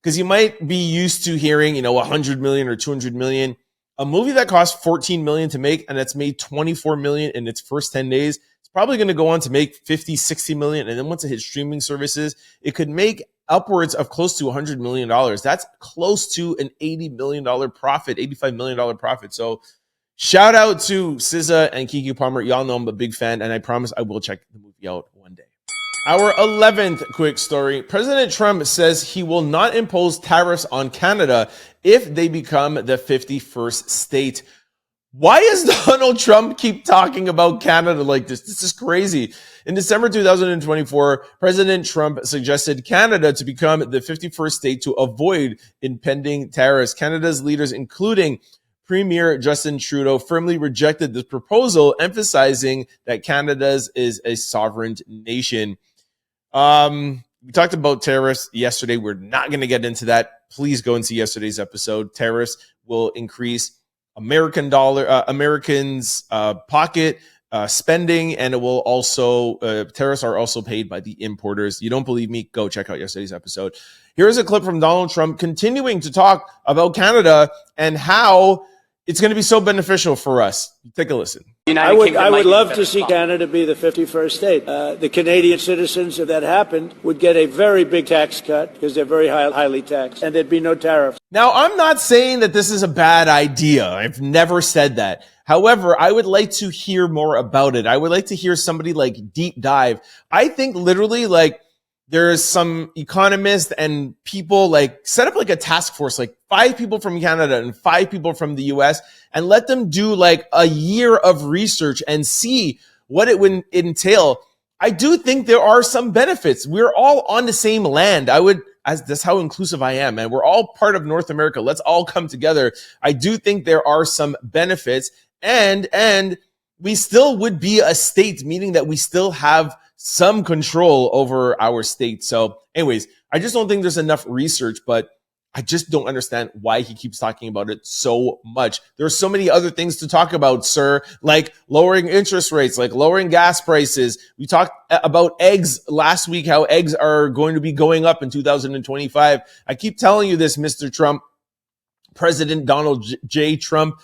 S1: Because you might be used to hearing, $100 million or $200 million. A movie that cost $14 million to make and that's made $24 million in its first 10 days, it's probably going to go on to make $50, $60 million. And then once it hits streaming services, it could make upwards of close to $100 million. That's close to an $80 million profit, $85 million profit. So shout out to SZA and Keke Plamer. Y'all know I'm a big fan, and I promise I will check the movie out one day. Our 11th quick story. President Trump says he will not impose tariffs on Canada if they become the 51st state. Why does Donald Trump keep talking about Canada like this? This is crazy. In December 2024, President Trump suggested Canada to become the 51st state to avoid impending tariffs. Canada's leaders, including Premier Justin Trudeau, firmly rejected this proposal, emphasizing that Canada's is a sovereign nation. We talked about tariffs yesterday. We're not going to get into that. Please go and see yesterday's episode. Tariffs will increase Americans' pocket spending, and it will also tariffs are also paid by the importers. You don't believe me? Go check out yesterday's episode. Here's a clip from Donald Trump continuing to talk about Canada and how it's going to be so beneficial for us. Take a listen.
S14: I would love to see Canada be the 51st state. The Canadian citizens, if that happened, would get a very big tax cut because they're very highly taxed, and there'd be no tariffs.
S1: Now, I'm not saying that this is a bad idea. I've never said that. However, I would like to hear more about it. I would like to hear somebody deep dive. I think literally there's some economists and people set up a task force, 5 people from Canada and 5 people from the US, and let them do a year of research and see what it would entail, I do think there are some benefits. We're all on the same land. That's how inclusive I am, man. We're all part of North America. Let's all come together. I do think there are some benefits, and we still would be a state, meaning that we still have some control over our state. So anyways, I just don't think there's enough research, but I just don't understand why he keeps talking about it so much. There are so many other things to talk about, sir, like lowering interest rates, like lowering gas prices. We talked about eggs last week, how eggs are going to be going up in 2025. I keep telling you this, Mr. Trump, President Donald J. Trump.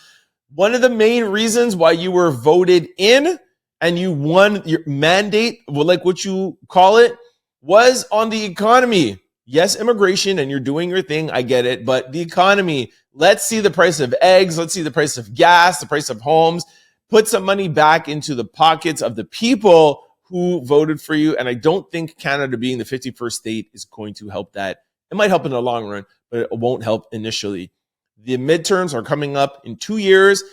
S1: One of the main reasons why you were voted in and you won your mandate, like what you call it, was on the economy. Yes, immigration, and you're doing your thing. I get it. But the economy, let's see the price of eggs. Let's see the price of gas, the price of homes. Put some money back into the pockets of the people who voted for you. And I don't think Canada being the 51st state is going to help that. It might help in the long run, but it won't help initially. The midterms are coming up in 2 years.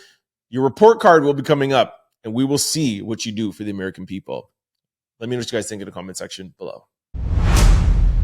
S1: Your report card will be coming up, and we will see what you do for the American people. Let me know what you guys think in the comment section below.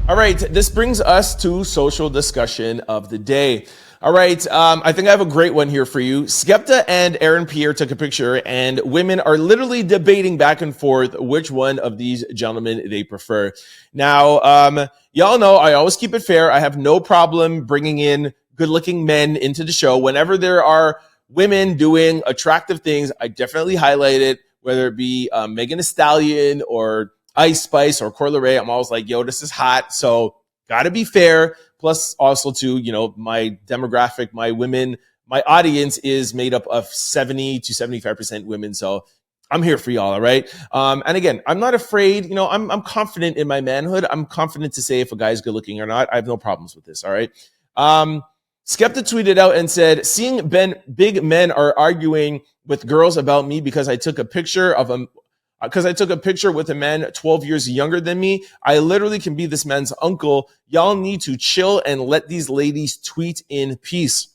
S1: All right, this brings us to social discussion of the day. All right, I think I have a great one here for you. Skepta and Aaron Pierre took a picture, and women are literally debating back and forth which one of these gentlemen they prefer. Now, y'all know I always keep it fair. I have no problem bringing in good-looking men into the show. Whenever there are women doing attractive things, I definitely highlight it, whether it be Megan Thee Stallion or Ice Spice or Coi Leray. I'm always like, yo, this is hot. So gotta be fair. Plus also too, you know, my demographic, my women, my audience is made up of 70 to 75% women. So I'm here for y'all. All right. And again, I'm not afraid, you know, I'm confident in my manhood. I'm confident to say if a guy is good looking or not. I have no problems with this. All right. Skepta tweeted out and said, seeing big men are arguing with girls about me because I took a picture with a man 12 years younger than me. I literally can be this man's uncle. Y'all need to chill and let these ladies tweet in peace.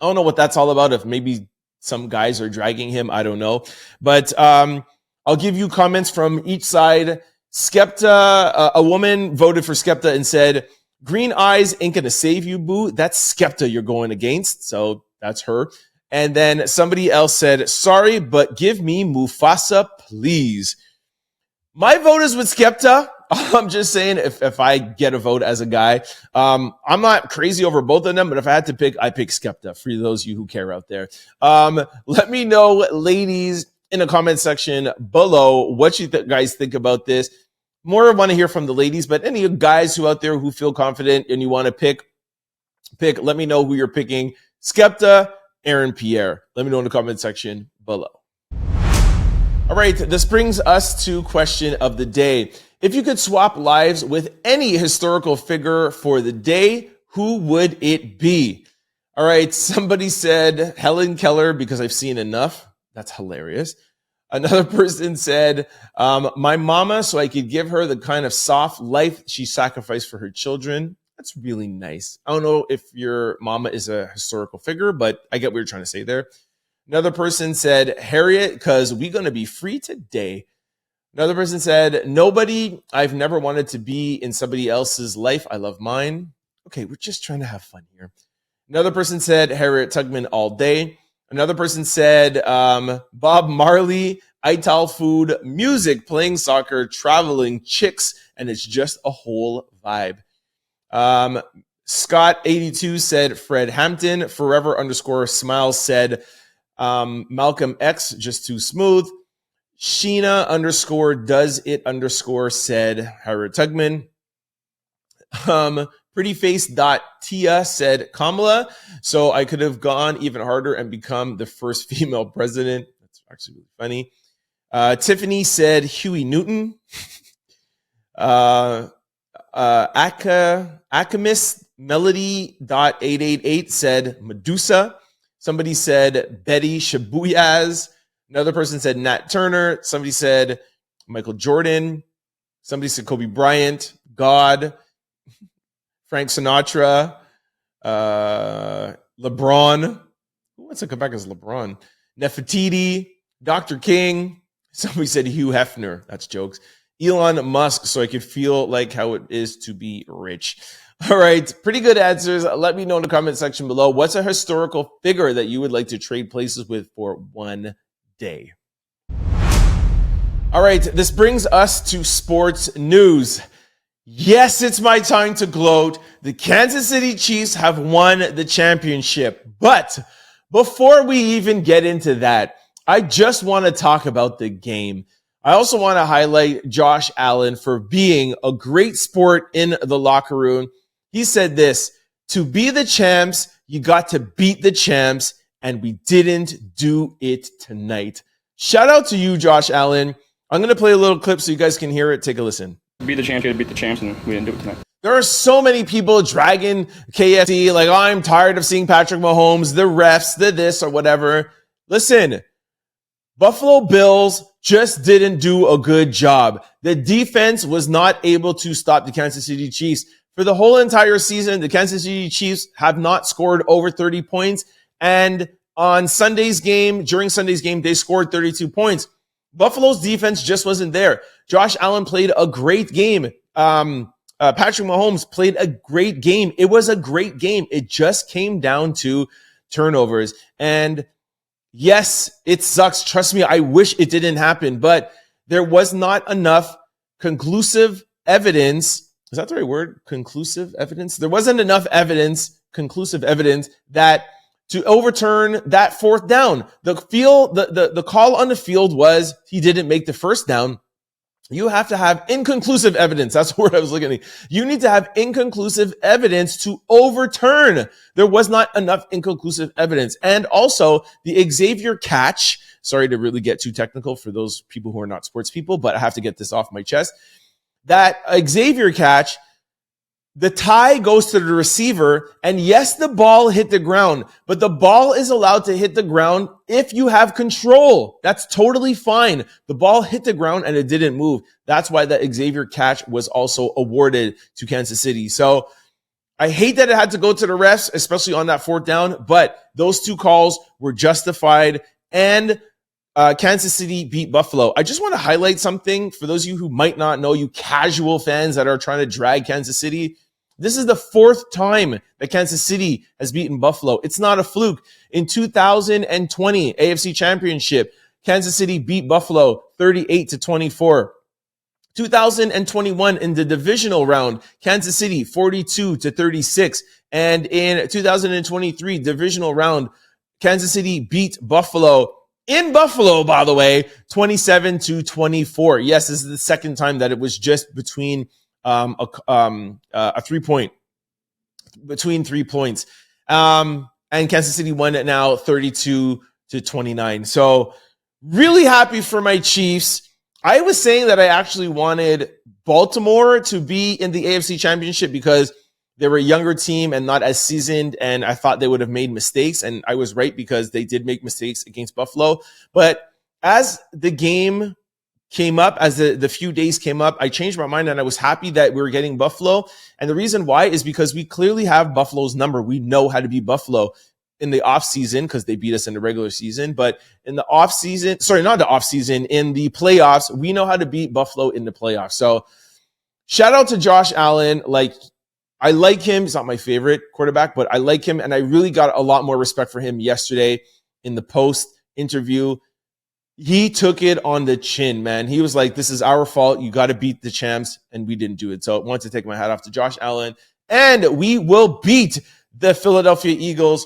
S1: I don't know what that's all about. If maybe some guys are dragging him, I don't know. But I'll give you comments from each side. Skepta, a woman voted for Skepta and said, green eyes ain't gonna save you, boo. That's Skepta you're going against. So that's her. And then somebody else said, sorry, but give me Mufasa, please. My vote is with Skepta. I'm just saying if I get a vote as a guy, I'm not crazy over both of them, but if I had to pick, I pick Skepta for those of you who care out there. Let me know, ladies, in the comment section below what you guys think about this. More want to hear from the ladies, but any guys who out there who feel confident and you want to pick, let me know who you're picking. Skepta, Aaron Pierre. Let me know in the comment section below. All right, this brings us to question of the day. If you could swap lives with any historical figure for the day, who would it be? All right, somebody said Helen Keller because I've seen enough. That's hilarious. Another person said, my mama, so I could give her the kind of soft life she sacrificed for her children. That's really nice. I don't know if your mama is a historical figure, but I get what you're trying to say there. Another person said, Harriet, because we're going to be free today. Another person said, nobody. I've never wanted to be in somebody else's life. I love mine. Okay, we're just trying to have fun here. Another person said, Harriet Tubman all day. Another person said, Bob Marley, Ital food, music, playing soccer, traveling, chicks, and it's just a whole vibe. Scott82 said Fred Hampton. Forever _ said Malcolm X, just too smooth. Sheena _ does it _ said Harriet Tubman. Prettyface.tia said Kamala, so I could have gone even harder and become the first female president. That's actually really funny. Tiffany said Huey Newton. Alchemist Melody.888 said Medusa. Somebody said Betty Shabuyaz. Another person said Nat Turner. Somebody said Michael Jordan. Somebody said Kobe Bryant. God. Frank Sinatra. LeBron. Who wants to come back as LeBron? Nefertiti. Dr. King. Somebody said Hugh Hefner. That's jokes. Elon Musk, so I could feel like how it is to be rich. All right, pretty good answers. Let me know in the comment section below. What's a historical figure that you would like to trade places with for one day? All right, this brings us to sports news. Yes, it's my time to gloat. The Kansas City Chiefs have won the championship. But before we even get into that, I just want to talk about the game. I also want to highlight Josh Allen for being a great sport in the locker room. He said this, to be the champs, you got to beat the champs, and we didn't do it tonight. Shout out to you, Josh Allen. I'm going to play a little clip so you guys can hear it. Take a listen.
S15: Be the champs, you gotta beat the champs, and we didn't do it tonight.
S1: There are so many people dragging KFC, like, oh, I'm tired of seeing Patrick Mahomes, the refs, the this or whatever. Listen, Buffalo Bills just didn't do a good job. The defense was not able to stop the Kansas City Chiefs. For the whole entire season, the Kansas City Chiefs have not scored over 30 points. And on Sunday's game, during Sunday's game, they scored 32 points. Buffalo's defense just wasn't there. Josh Allen played a great game. Patrick Mahomes played a great game. It was a great game. It just came down to turnovers. And yes, it sucks. Trust me, I wish it didn't happen, but there was not enough conclusive evidence. Is that the right word? Conclusive evidence? There wasn't enough evidence, conclusive evidence, that to overturn that fourth down. The call on the field was he didn't make the first down. You have to have inconclusive evidence. That's the word I was looking at. You need to have inconclusive evidence to overturn. There was not enough inconclusive evidence. And also the Xavier catch. Sorry to really get too technical for those people who are not sports people, but I have to get this off my chest. That Xavier catch, the tie goes to the receiver, and yes, the ball hit the ground, but the ball is allowed to hit the ground if you have control. That's totally fine. The ball hit the ground and it didn't move. That's why that Xavier catch was also awarded to Kansas City. So I hate that it had to go to the refs, especially on that fourth down, but those two calls were justified, and Kansas City beat Buffalo. I just want to highlight something for those of you who might not know, you casual fans that are trying to drag Kansas City. This is the fourth time that Kansas City has beaten Buffalo. It's not a fluke. In 2020 AFC Championship, Kansas City beat Buffalo 38-24. 2021 in the divisional round, Kansas City 42-36. And in 2023 divisional round, Kansas City beat Buffalo in Buffalo, by the way, 27-24. Yes, this is the second time that it was just between a 3 point, between 3 points. And Kansas City won it now 32-29. So really happy for my Chiefs. I was saying that I actually wanted Baltimore to be in the AFC Championship because they were a younger team and not as seasoned, and I thought they would have made mistakes. And I was right because they did make mistakes against Buffalo. But as the game came up, as the few days came up, I changed my mind and I was happy that we were getting Buffalo. And the reason why is because we clearly have Buffalo's number. We know how to beat Buffalo in the off season because they beat us in the regular season. But in the off season, sorry, not the off season, in the playoffs, we know how to beat Buffalo in the playoffs. So shout out to Josh Allen. Like, I like him. He's not my favorite quarterback, but I like him. And I really got a lot more respect for him yesterday in the post interview. He took it on the chin, man. He was like, this is our fault. You got to beat the champs. And we didn't do it. So I want to take my hat off to Josh Allen. And we will beat the Philadelphia Eagles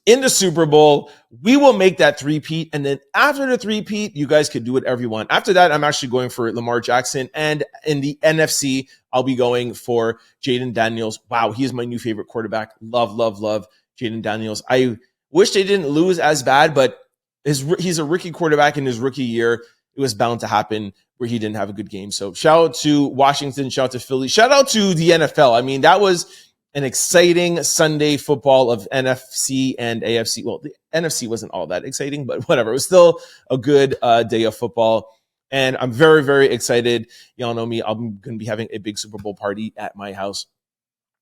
S1: in the Super Bowl. We will make that three-peat. And then after the three-peat, you guys could do whatever you want. After that, I'm actually going for Lamar Jackson. And in the NFC, I'll be going for Jaden Daniels. Wow, he is my new favorite quarterback. Love, love, love Jaden Daniels. I wish they didn't lose as bad, but he's a rookie quarterback in his rookie year. It was bound to happen where he didn't have a good game. So shout out to Washington, shout out to Philly, shout out to the NFL. I mean, that was an exciting Sunday football of NFC and AFC. Well, the NFC wasn't all that exciting, but whatever. It was still a good day of football. And I'm very, very excited. Y'all know me. I'm going to be having a big Super Bowl party at my house.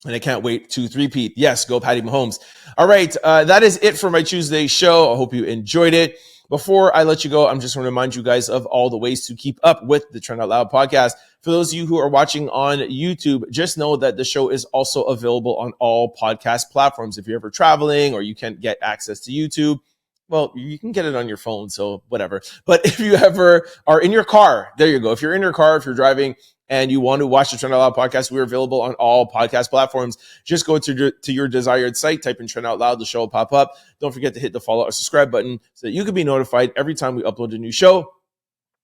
S1: And I can't wait to three-peat. Yes, go Patty Mahomes. All right, that is it for my Tuesday show. I hope you enjoyed it. Before I let you go, I'm just going to remind you guys of all the ways to keep up with the Trend Out Loud podcast. For those of you who are watching on YouTube, just know that the show is also available on all podcast platforms. If you're ever traveling or you can't get access to YouTube, well, you can get it on your phone, so whatever. But if you ever are in your car, there you go. If you're in your car, if you're driving, and you want to watch the Trend Out Loud podcast, we're available on all podcast platforms. Just go to your desired site, type in Trend Out Loud, the show will pop up. Don't forget to hit the follow or subscribe button so that you can be notified every time we upload a new show.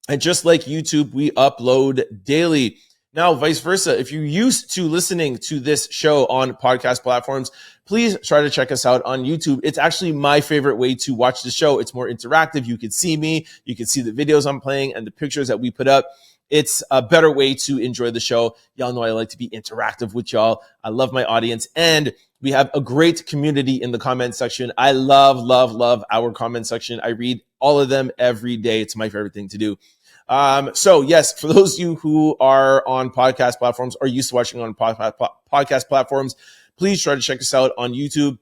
S1: And just like YouTube, we upload daily. Now, vice versa, if you're used to listening to this show on podcast platforms, please try to check us out on YouTube. It's actually my favorite way to watch the show. It's more interactive. You can see me, you can see the videos I'm playing and the pictures that we put up. It's a better way to enjoy the show. Y'all know I like to be interactive with y'all. I love my audience, and we have a great community in the comment section. I love our comment section. I read all of them every day. It's my favorite thing to do. So yes, for those of you who are on podcast platforms or used to watching on podcast platforms, please try to check us out on YouTube.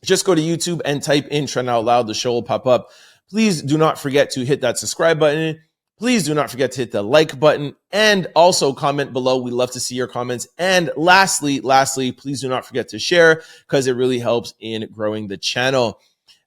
S1: Just go to YouTube and type in Trend Out Loud. The show will pop up. Please do not forget to hit that subscribe button. Please do not forget to hit the like button and also comment below. We love to see your comments. And lastly, please do not forget to share because it really helps in growing the channel.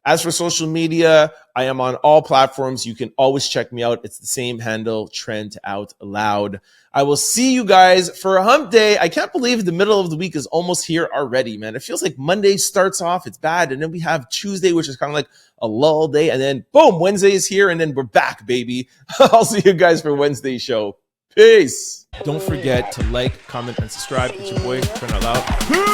S1: As for social media, I am on all platforms. You can always check me out. It's the same handle, Trend Out Loud. I will see you guys for a hump day. I can't believe the middle of the week is almost here already, man. It feels like Monday starts off, it's bad. And then we have Tuesday, which is kind of like a lull day. And then boom, Wednesday is here and then we're back, baby. I'll see you guys for Wednesday's show. Peace. Don't forget to like, comment, and subscribe. It's your boy, Trend Out Loud.